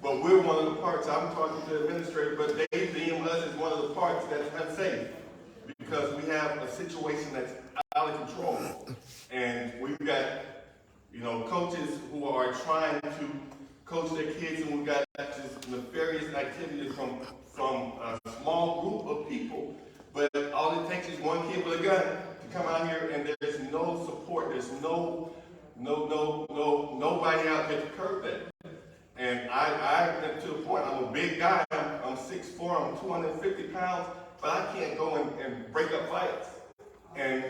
But we're one of the parks, I'm talking to the administrator, but they deem us as one of the parks that's unsafe because we have a situation that's out of control. And we've got, you know, coaches who are trying to coach their kids, and we've got just nefarious activities from a small group of people. But all it takes is one kid with a gun to come out here, and there's no support. There's nobody out there to curb that. And I to the point, I'm a big guy. I'm 6'4", I'm 250 pounds, but I can't go and break up fights. And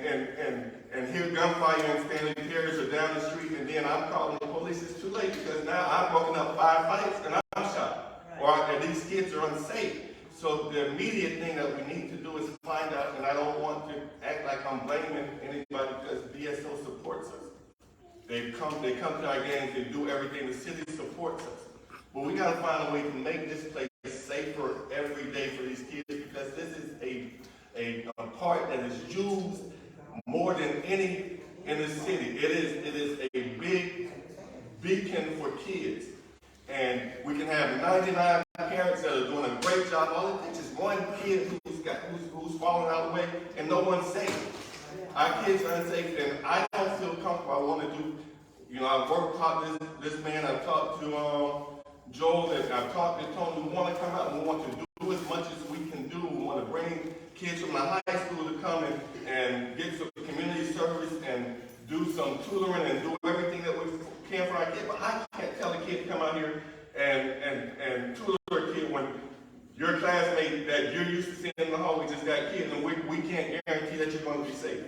hear gunfire in Stanley Terrace or down the street, and then I'm calling the police. It's too late because now I've broken up 5 fights and I'm shot. Right. Or these kids are unsafe. So the immediate thing that we need to do is find out, and I don't want to act like I'm blaming anybody because DSO supports us. They come to our games, they do everything, the city supports us. But we gotta find a way to make this place safer every day for these kids because this is a park that is used more than any in the city. It is a big beacon for kids. And we can have 99 parents that are doing a great job. All it takes is one kid who's falling out of the way and no one's safe. Our kids are unsafe, and I don't feel comfortable. I want to do, you know, I've talked to this man, I've talked to Joel, and I've talked to Tony. We want to come out and we want to do as much as we can do. We want to bring kids from the high school to come and get some community service and do some tutoring and do everything that we can for our kids. But I can't tell a kid to come out here and tutor a kid when your classmate that you're used to seeing in the hallway just got kids, and we can't guarantee that you're going to be safe.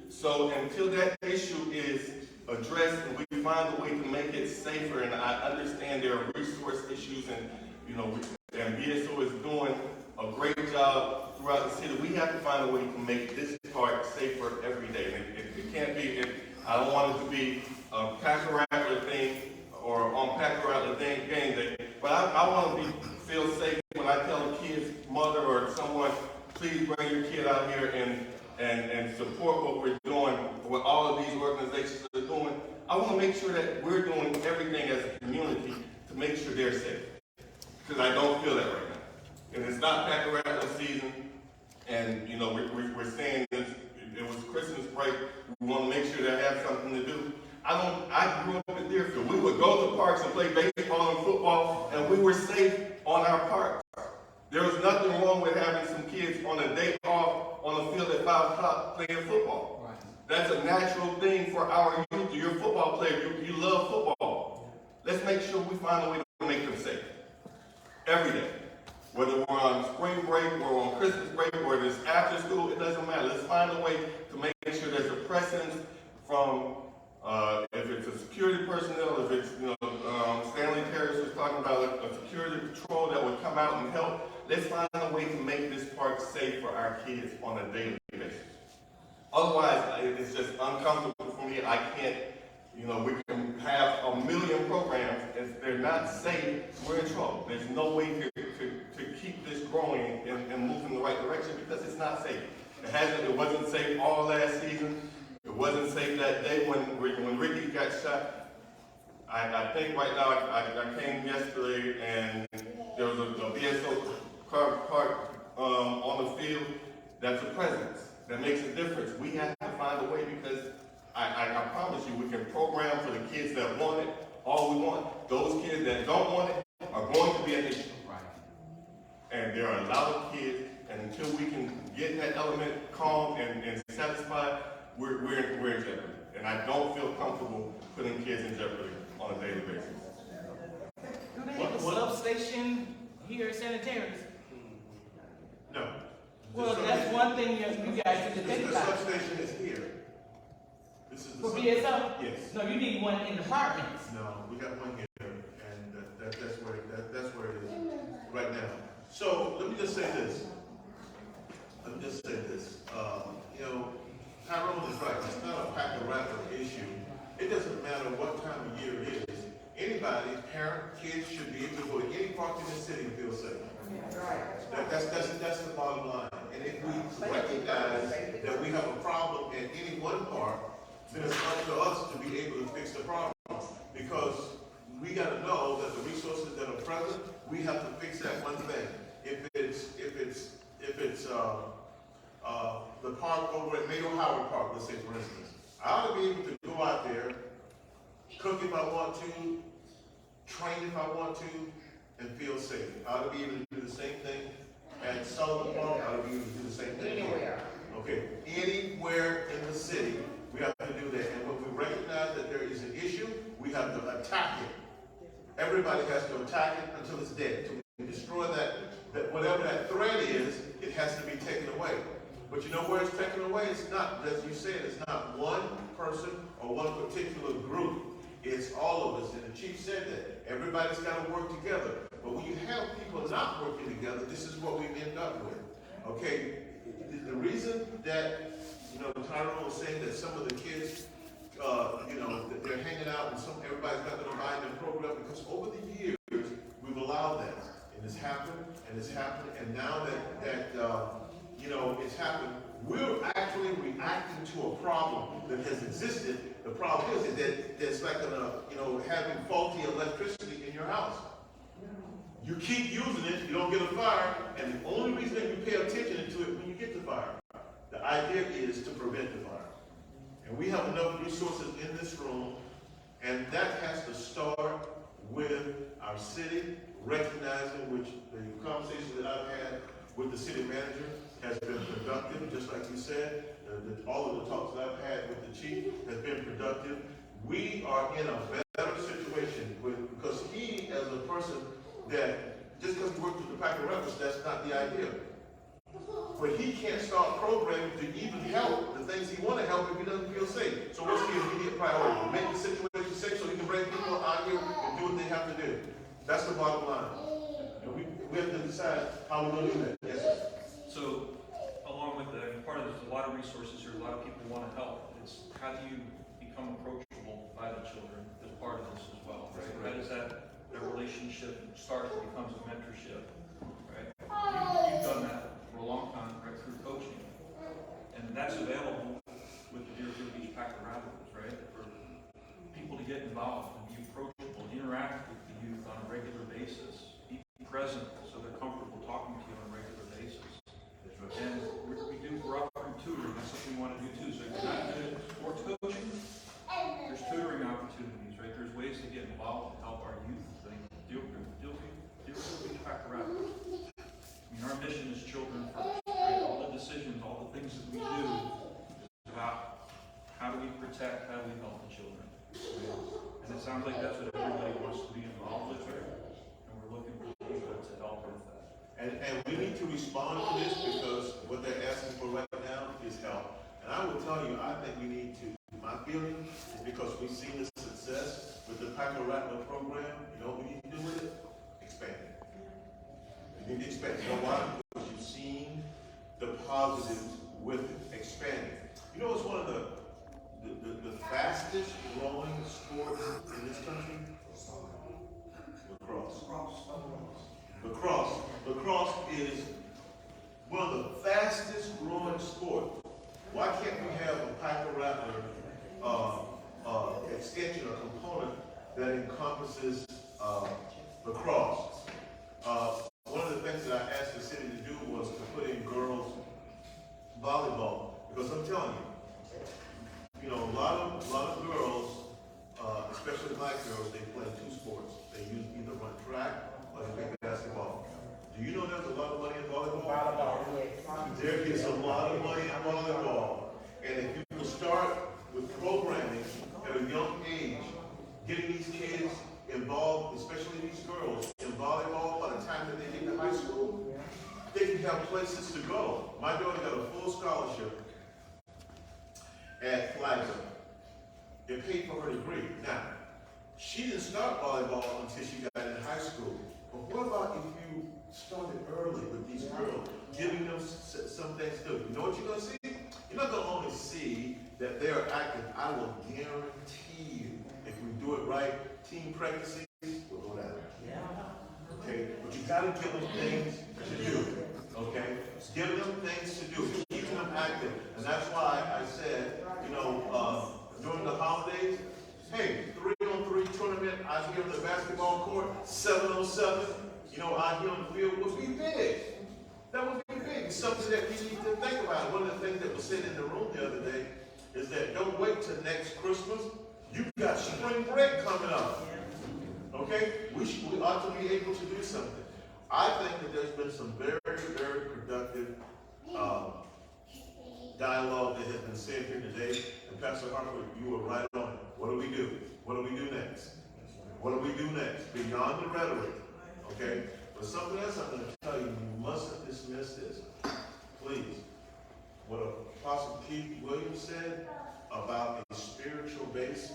So until that issue is addressed and we find a way to make it safer, and I understand there are resource issues, and you know, and BSO is doing a great job throughout the city. We have to find a way to make this park safer every day. And it can't be. I don't want it to be a Packer-Rattler thing or on Packer-Rattler game day. But I want to feel safe when I tell a kid's mother or someone, please bring your kid out here and support what we're doing, what all of these organizations are doing. I want to make sure that we're doing everything as a community to make sure they're safe. Because I don't feel that right now. And it's not Pack-A-Rattler season, and you know, we're saying it was Christmas break, we want to make sure they have something to do. I grew up in Deerfield. We would go to parks and play baseball and football, and we were safe on our parks. There was nothing wrong with having some kids on a day off on the field at 5 o'clock playing football. Right. That's a natural thing for our youth. You're a football player. You love football. Let's make sure we find a way to make them safe. Every day. Whether we're on spring break, or on Christmas break, or it's after school, it doesn't matter. Let's find a way to make sure there's a presence from, if it's a security personnel, if it's, Stanley Terrace was talking about a security patrol that would come out and help. Let's find a way to make this park safe for our kids on a daily basis. Otherwise, it's just uncomfortable for me. I can't, we can have a million programs. If they're not safe, we're in trouble. There's no way to keep this growing and move in the right direction because it's not safe. It wasn't safe all last season. It wasn't safe that day when Ricky got shot. I think right now, I came yesterday and there was a BSO car parked on the field. That's a presence. That makes a difference. We have to find a way because I promise you we can program for the kids that want it all we want. Those kids that don't want it are going to be an issue. Right. And there are a lot of kids, and until we can get that element calm and satisfied, we're in jeopardy. And I don't feel comfortable putting kids in jeopardy on a daily basis. Do they have a substation here at Sanitarians? No. Well, that's one thing you guys need to think about. The substation is here. This is the For BSO? Yes. No, you need one in the apartments. No, we got one here, and that's where it is right now. So let me just say this. Tyrone is right. It's not a Pack-A-Rattler issue. It doesn't matter what time of year it is. Anybody, parent, kids should be able to go to any park in the city and feel safe. That's the bottom line. And if we recognize that we have a problem at any one park, then it's up to us to be able to fix the problem. Because we got to know that the resources that are present, we have to fix that one thing. If it's the park over at Mayo Howard Park, let's say for instance, I ought to be able to go out there, cook if I want to, train if I want to, and feel safe. I ought to be able to do the same thing at Sullivan Park. I ought to be able to do the same thing anywhere. Okay, anywhere in the city, we have to do that. And when we recognize that there is an issue, we have to attack it. Everybody has to attack it until it's dead. To destroy that whatever that threat is, it has to be taken away. But you know where it's taken away? It's not, as you said, it's not one person or one particular group. It's all of us. And the chief said that. Everybody's got to work together. But when you have people not working together, this is what we end up with. Okay, the reason that, Tyrone was saying that some of the kids, that they're hanging out and everybody's not going to buy their program, because over the years, we've allowed that. And it's happened, and now that it's happened, we're actually reacting to a problem that has existed. The problem is that there's like having faulty electricity in your house. You keep using it, you don't get a fire, and the only reason that you pay attention to it when you get the fire. The idea is to prevent the fire. And we have enough resources in this room, and that has to start with our city recognizing, which the conversation that I've had with the city manager has been productive, just like you said. All of the talks that I've had with the chief has been productive. We are in a better situation because he, as a person that, just because he worked with the Pack-A-Rattler, that's not the idea. But he can't start programming to even help the things he want to help if he doesn't feel safe. So what's the immediate priority? Make the situation safe so he can bring people out here and do what they have to do. That's the bottom line. And we have to decide how we're going to do that. Yes, sir. So, along with part of there's a lot of resources here, a lot of people want to help. It's how do you become approachable by the children as part of this as well. Right? How does that relationship start and becomes a mentorship? Right? You've done that for a long time, right, through coaching. And that's available with the Deerfield Beach Pack-A-Rattlers, right? For people to get present, so they're comfortable talking to you on a regular basis. And we're offering tutoring, that's something we want to do too. So if you're not good at sports coaching, there's tutoring opportunities, right? There's ways to get involved and help our youth. Like Deerfield Beach Pack Around. I mean, our mission is children first, right? All the decisions, all the things that we do is about how do we protect, how do we help the children. Right? And it sounds like that's what everybody wants to be involved with, right? And we're looking for people to help with that. And we need to respond to this because what they're asking for right now is help. And I will tell you, I think we need to, my feeling is because we've seen the success with the Packer Rattler program, you know what we need to do with it? Expand it. We need to expand it. You know why? Because you've seen the positives with it. Expand it. You know what's one of the fastest growing sports in this country? Lacrosse. Lacrosse is one of the fastest growing sports. Why can't we have a Packer Rattler extension or component that encompasses lacrosse? One of the things that I asked the city to do was to put in girls volleyball, because I'm telling you, a lot of girls, especially black girls, they play two sports. They either run track or they play basketball. Do you know there's a lot of money in volleyball? There is a lot of money in volleyball. And if you can start with programming at a young age, getting these kids involved, especially these girls, in volleyball by the time that they get to high school, they can have places to go. My daughter got a full scholarship at Flagler. It paid for her degree. Now, she didn't start volleyball until she got in high school. But what about if you started early with these girls, giving them some things to do? You know what you're going to see? You're not going to only see that they are active. I will guarantee you, if we do it right, team pregnancies will go down. Okay? But you got to give them things to do. Okay? Give them things to do. Keep them active. And that's why I said, during the holidays, hey, 3-on-3 tournament out here on the basketball court, 7-on-7, out here on the field would be big. That would be big. It's something that we need to think about. One of the things that was said in the room the other day is that don't wait till next Christmas. You've got spring break coming up. Okay? We ought to be able to do something. I think that there's been some very, very productive dialogue that has been said here today. And Pastor Harper, you were right on it. What do we do? What do we do next? What do we do next? Beyond the rhetoric. Okay? But something else I'm going to tell you, you mustn't dismiss this. Please. What Apostle Keith Williams said about a spiritual base.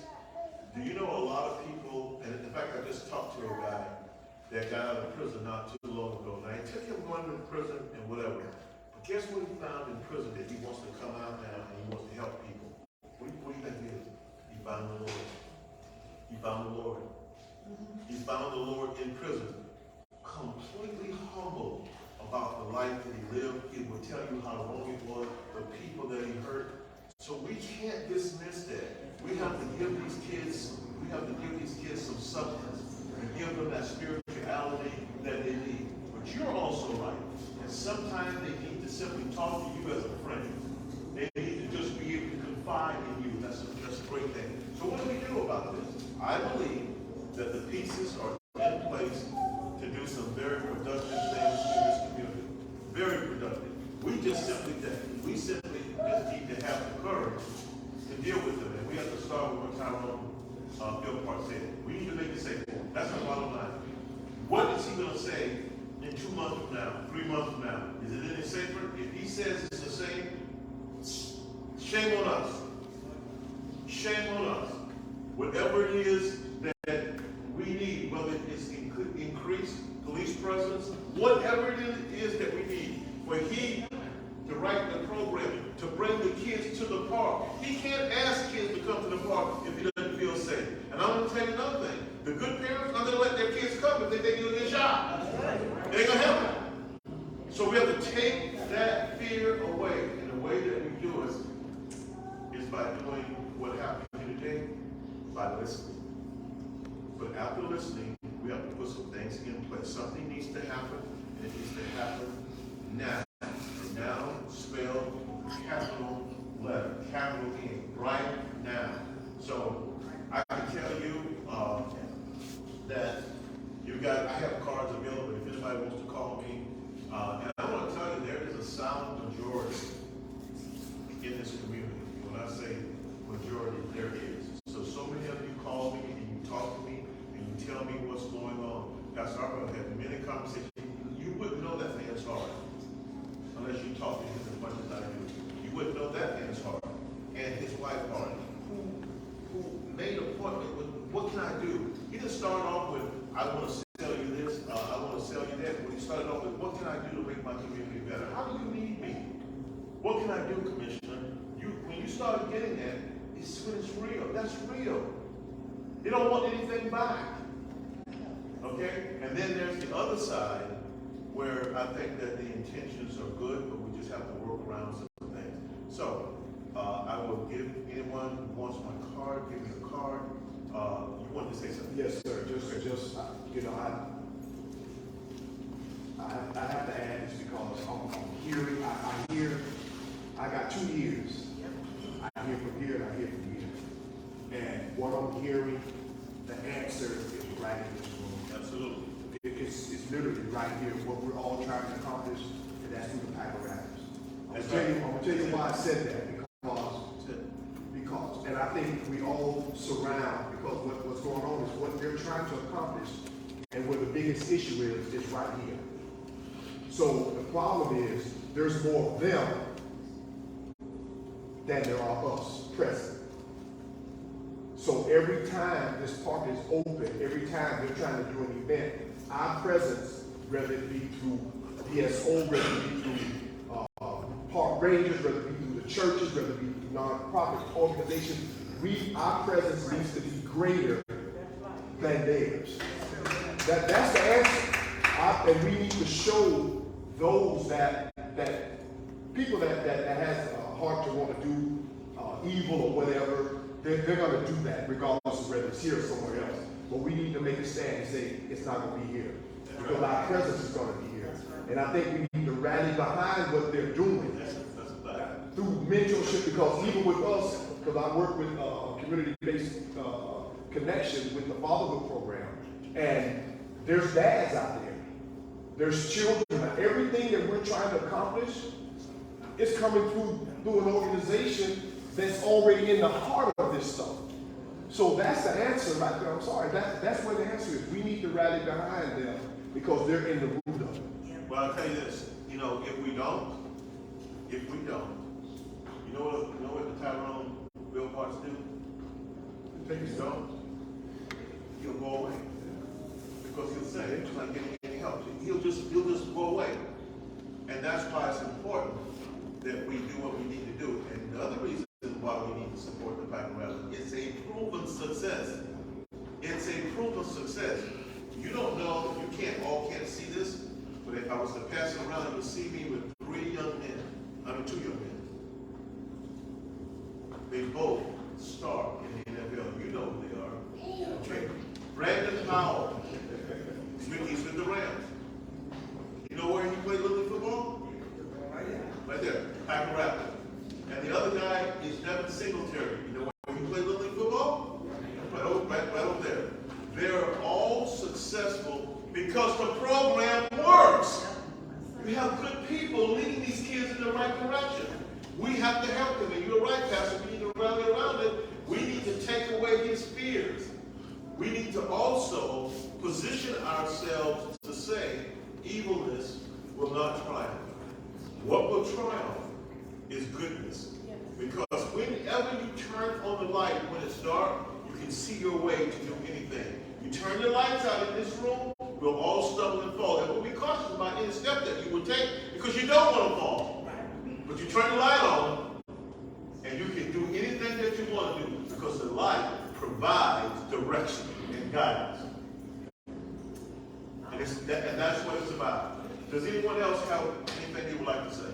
Do you know a lot of people, and in fact, I just talked to a guy that got out of prison not too long ago. Now, it took him going to prison and whatever. But guess what he found in prison that he wants to come out now and he wants to help people? What do you think it is? He found the Lord. He found the Lord. He found the Lord in prison. Completely humble about the life that he lived. He would tell you how wrong it was, the people that he hurt. So we can't dismiss that. We have to give these kids some substance and give them that spirituality that they need. But you're also right. And sometimes they need to simply talk to you as a friend. They need to just be able to confide in you. That's a great thing. So what do we do about this? I believe that the pieces are in place to do some very productive things in this community. Very productive. We simply just need to have the courage to deal with them. And we have to start with what Tyrone Bill Park said. We need to make it safe. That's the bottom line. What is he going to say in 2 months from now, 3 months from now? Is it any safer? If he says it's the same, shame on us. Shame on us. Whatever it is that we need, whether it's increased police presence, whatever it is that we need, for he to write the program, to bring the kids to the park. He can't ask kids to come to the park if he doesn't feel safe. And I'm going to tell you another thing. The good parents are going to let their kids come if they think they're going to get shot. They ain't going to help them. So we have to take that fear away. And the way that we do it is by doing what happened here today, by listening. But after listening, We have to put some things in place. Something needs to happen, and it needs to happen now. And now, spelled capital letter, capital N, right now. So I can tell you that I have cards available if anybody wants to call me. And I want to tell you, there is a sound majority in this community. When I say majority, there is. So many of you call me and you talk to me and you tell me what's going on. Pastor Arbor had many conversations. You wouldn't know that man's heart unless you talk to him as much as I do. You wouldn't know that man's heart and his wife heart, who made an appointment with, what can I do? He didn't start off with, I want to sell you this, I want to sell you that. When he started off with, what can I do to make my community better? How do you need me? What can I do, Commissioner? When you started getting that, it's when it's real. That's real. They don't want anything back. Okay? And then there's the other side where I think that the intentions are good, but we just have to work around some things. So, I will give anyone who wants my card, give me a card. You wanted to say something? Yes, sir. Just you know, I have to add this because I'm hearing, I hear, I got 2 ears. I hear from here and I hear from here. And what I'm hearing, the answer is right in this room. Absolutely. It's literally right here, what we're all trying to accomplish, and that's through the Pack of Rappers. I'm gonna tell you why I said that, because, and I think we all surround, because what's going on is what they're trying to accomplish, and where the biggest issue is right here. So the problem is, there's more of them than there are us present. So every time this park is open, every time they're trying to do an event, our presence, whether it be through DSO, whether it be through park rangers, whether it be through the churches, whether it be through nonprofit organizations, our presence needs to be greater than theirs. That's the answer. And we need to show those that people that has a heart to want to do evil or whatever, they're going to do that regardless of whether it's here or somewhere else. But we need to make a stand and say it's not going to be here because our presence is going to be here. And I think we need to rally behind what they're doing through mentorship, because even with us, because I work with a community-based connection with the fatherhood program, and there's dads out there, there's children, everything that we're trying to accomplish is coming through an organization that's already in the heart of this stuff. So that's the answer right there. I'm sorry. That's where the answer is. We need to rally behind them because they're in the root of it. Well, I'll tell you this. You know, if we don't, you know what the Tyrone Bill Parts do? If you don't, he'll go away. Because he'll say, it's not getting any help. He'll just go away. And that's why it's important that we do what we need to do. And the other reason why we need to support the Pack of Rappers, it's a proven success. It's a proven success. You don't know, you can't see this, but if I was to pass it around, you'll see me with 2 young men. They both start in the NFL. You know who they are. Okay. Brandon Powell. He's with the Rams. You know where he played little league football? Right there. Pack of Rappers. And the other guy is Devin Singletary. You know where he played little league football? Right over there. They're all successful because the program works. We have good people leading these kids in the right direction. We have to help them. And you're right, Pastor. We need to rally around it. We need to take away his fears. We need to also position ourselves to say evilness will not triumph. What will triumph is goodness. Because whenever you turn on the light when it's dark, you can see your way to do anything. You turn the lights out in this room, we'll all stumble and fall. And we'll be cautious about any step that you will take because you don't want to fall. But you turn the light on, and you can do anything that you want to do because the light provides direction and guidance. And that's what it's about. Does anyone else have anything they would like to say?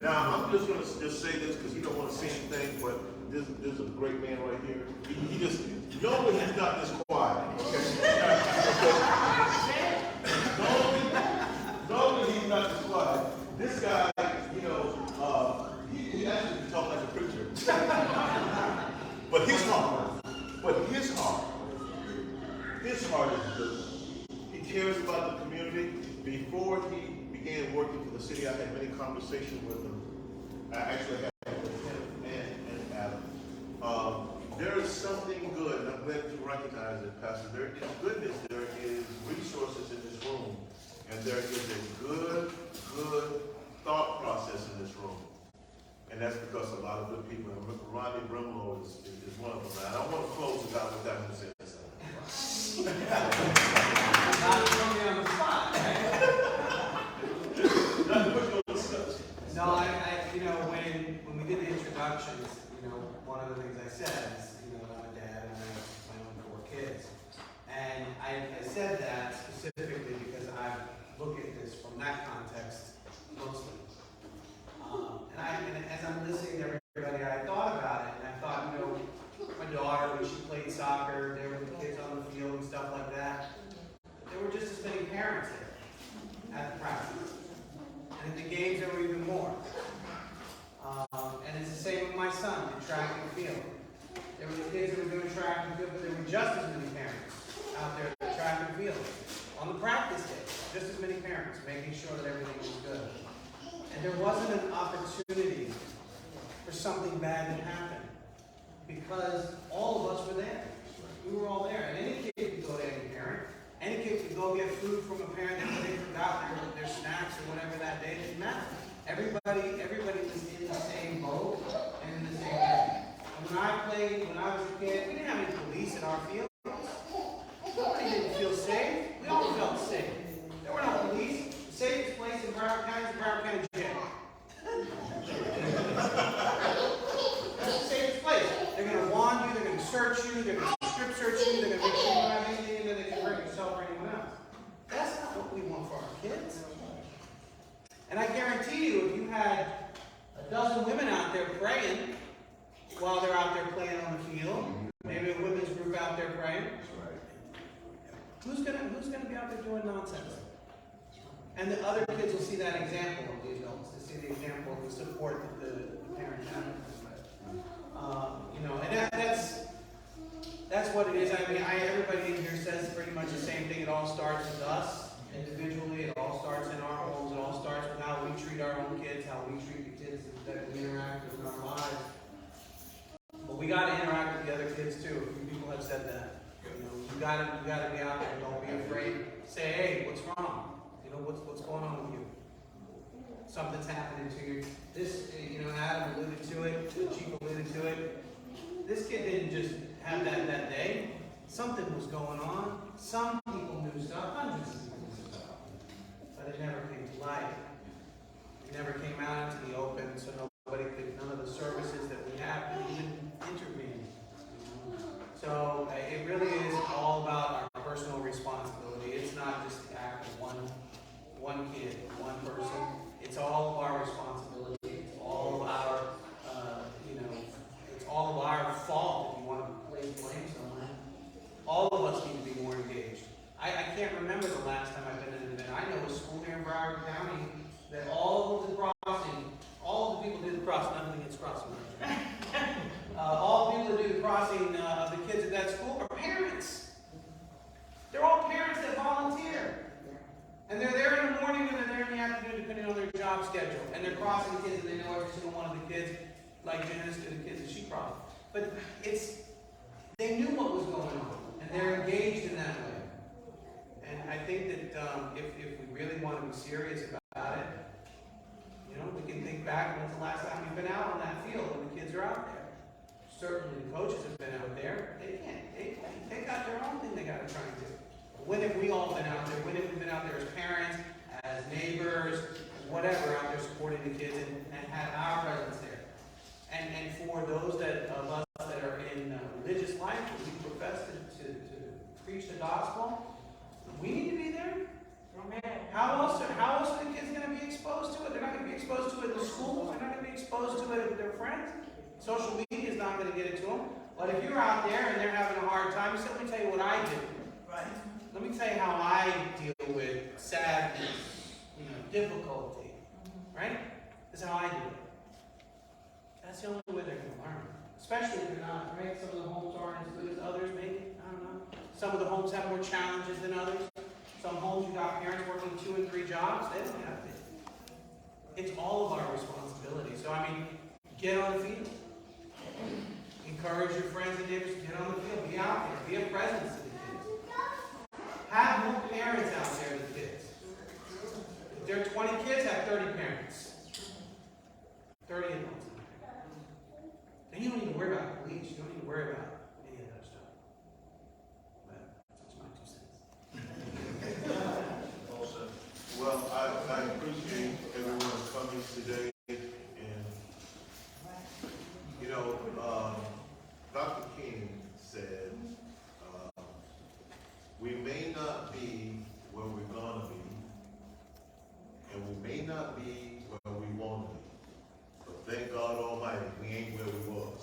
Now, I'm just going to just say this because you don't want to say anything, but this is a great man right here. He just, normally he's not this quiet. Okay? heart is good. He cares about the community. Before he began working for the city, I had many conversations with him. I actually had with him and Adam. There is something good, and I'm glad you recognize it, Pastor. There is goodness, there is resources in this room, and there is a good thought process in this room. And that's because a lot of good people, and Rodney Brimlow is one of them. And I want to close it out with that one saying something. Not putting me on the spot, right? No, when we did the introductions, one of the things I said is, I'm a dad and I have my own 4 kids. And I said that specifically because I look at this from that context mostly. And as I'm listening to everybody, I thought about it, and I thought, my daughter, when she played soccer, there were the kids on the field and stuff like that. There were just as many parents there at the practice. And at the games, there were even more. And it's the same with my son in track and field. There were the kids that were doing track and field, but there were just as many parents out there at track and field. On the practice day, just as many parents making sure that everything was good. And there wasn't an opportunity for something bad to happen because all of us were there. We were all there. And any kid could go to any parent. Any kid could go get food from a parent that they forgot their snacks or whatever that day. It didn't matter. Everybody was in the same boat and in the same way. And when I was a kid, we didn't have any police in our field. Nobody didn't feel safe. We all felt safe. There were no police. The safest place in Broward County is the Broward County Jail. That's the safest place. They're going to wand you, they're going to search you, they're going to strip search you, they're going to make sure you don't have anything in there that can hurt yourself or anyone else. That's not what we want for our kids. And I guarantee you, if you had a dozen women out there praying while they're out there playing on the field, maybe a women's group out there praying, who's gonna be out there doing nonsense? And the other kids will see that example of the adults. They see the example of the support that the parents have. And that's what it is. I mean, everybody in here says pretty much the same thing. It all starts with us individually. It all starts in our homes. It all starts with how we treat our own kids, how we treat the kids that we interact with in our lives. But we got to interact with the other kids too. A few people have said that. You gotta be out there. Don't be afraid. Say, hey, what's wrong? What's going on with you? Something's happening to you. This, Adam alluded to it. The chief alluded to it. This kid didn't just have that day. Something was going on. Some people knew stuff. Hundreds of people knew stuff. But it never came to light. It never came out into the open, so none of the services that we have could even intervene. So it really is all about our personal responsibility. It's not just the act of one kid, one person. It's all of our responsibility. It's all of our, it's all of our fault if you want to place blame somewhere. All of us need to be more engaged. I can't remember the last time I've been in an event. I know a school here in Broward County that all of the people who do the crossing, nothing against crossing. All the people that do the crossing of the kids at that school are parents. They're all parents that volunteer. And they're there in the morning and they're there in the afternoon depending on their job schedule. And they're crossing the kids and they know every single one of the kids, like Janice did the kids that she crossed. But they knew what was going on. And they're engaged in that way. And I think that if we really want to be serious about it, we can think back when's the last time we've been out on that field when the kids are out there. Certainly the coaches have been out there. They got their own thing they got to try and do. When have we all been out there? When have we been out there as parents, as neighbors, whatever, out there supporting the kids and had our presence there? And for those of us that are in religious life, we profess to preach the gospel, we need to be there. How else are the kids going to be exposed to it? They're not going to be exposed to it in the school. They're not going to be exposed to it with their friends. Social media is not going to get it to them. But if you're out there and they're having a hard time, let me tell you what I do. Right? Let me tell you how I deal with sadness, difficulty. Right? This is how I do it. That's the only way they're going to learn. Especially if they're not, right? Some of the homes aren't as good as others, maybe. I don't know. Some of the homes have more challenges than others. Some homes you got parents working 2 and 3 jobs, they don't have it. It's all of our responsibility. So I mean, get on the field. Encourage your friends and neighbors to get on the field. Be out there. Be a presence to the kids. Have more parents out there than kids. If there are 20 kids, have 30 parents. 30 adults. Then you don't need to worry about police. You don't need to worry about any of that stuff. But that's my 2 cents. Well, I appreciate everyone coming today, and, you know, Dr. King said, we may not be where we're gonna be, and we may not be where we want to be, but thank God Almighty, we ain't where we was,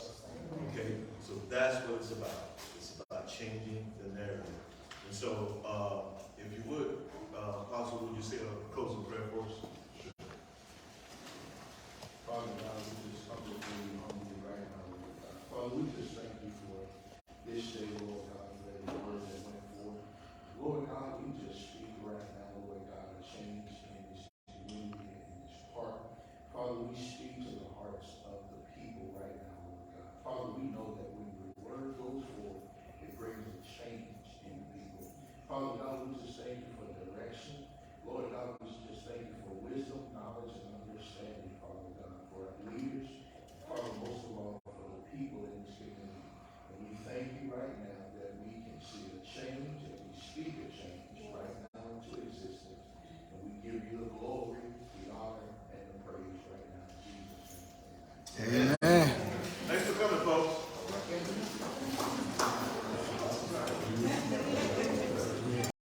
okay? So that's what it's about. It's about changing the narrative. And so, if you would, Apostle, would you say a closing prayer for us? Father God, we just come before you humbly right now. Father, we just thank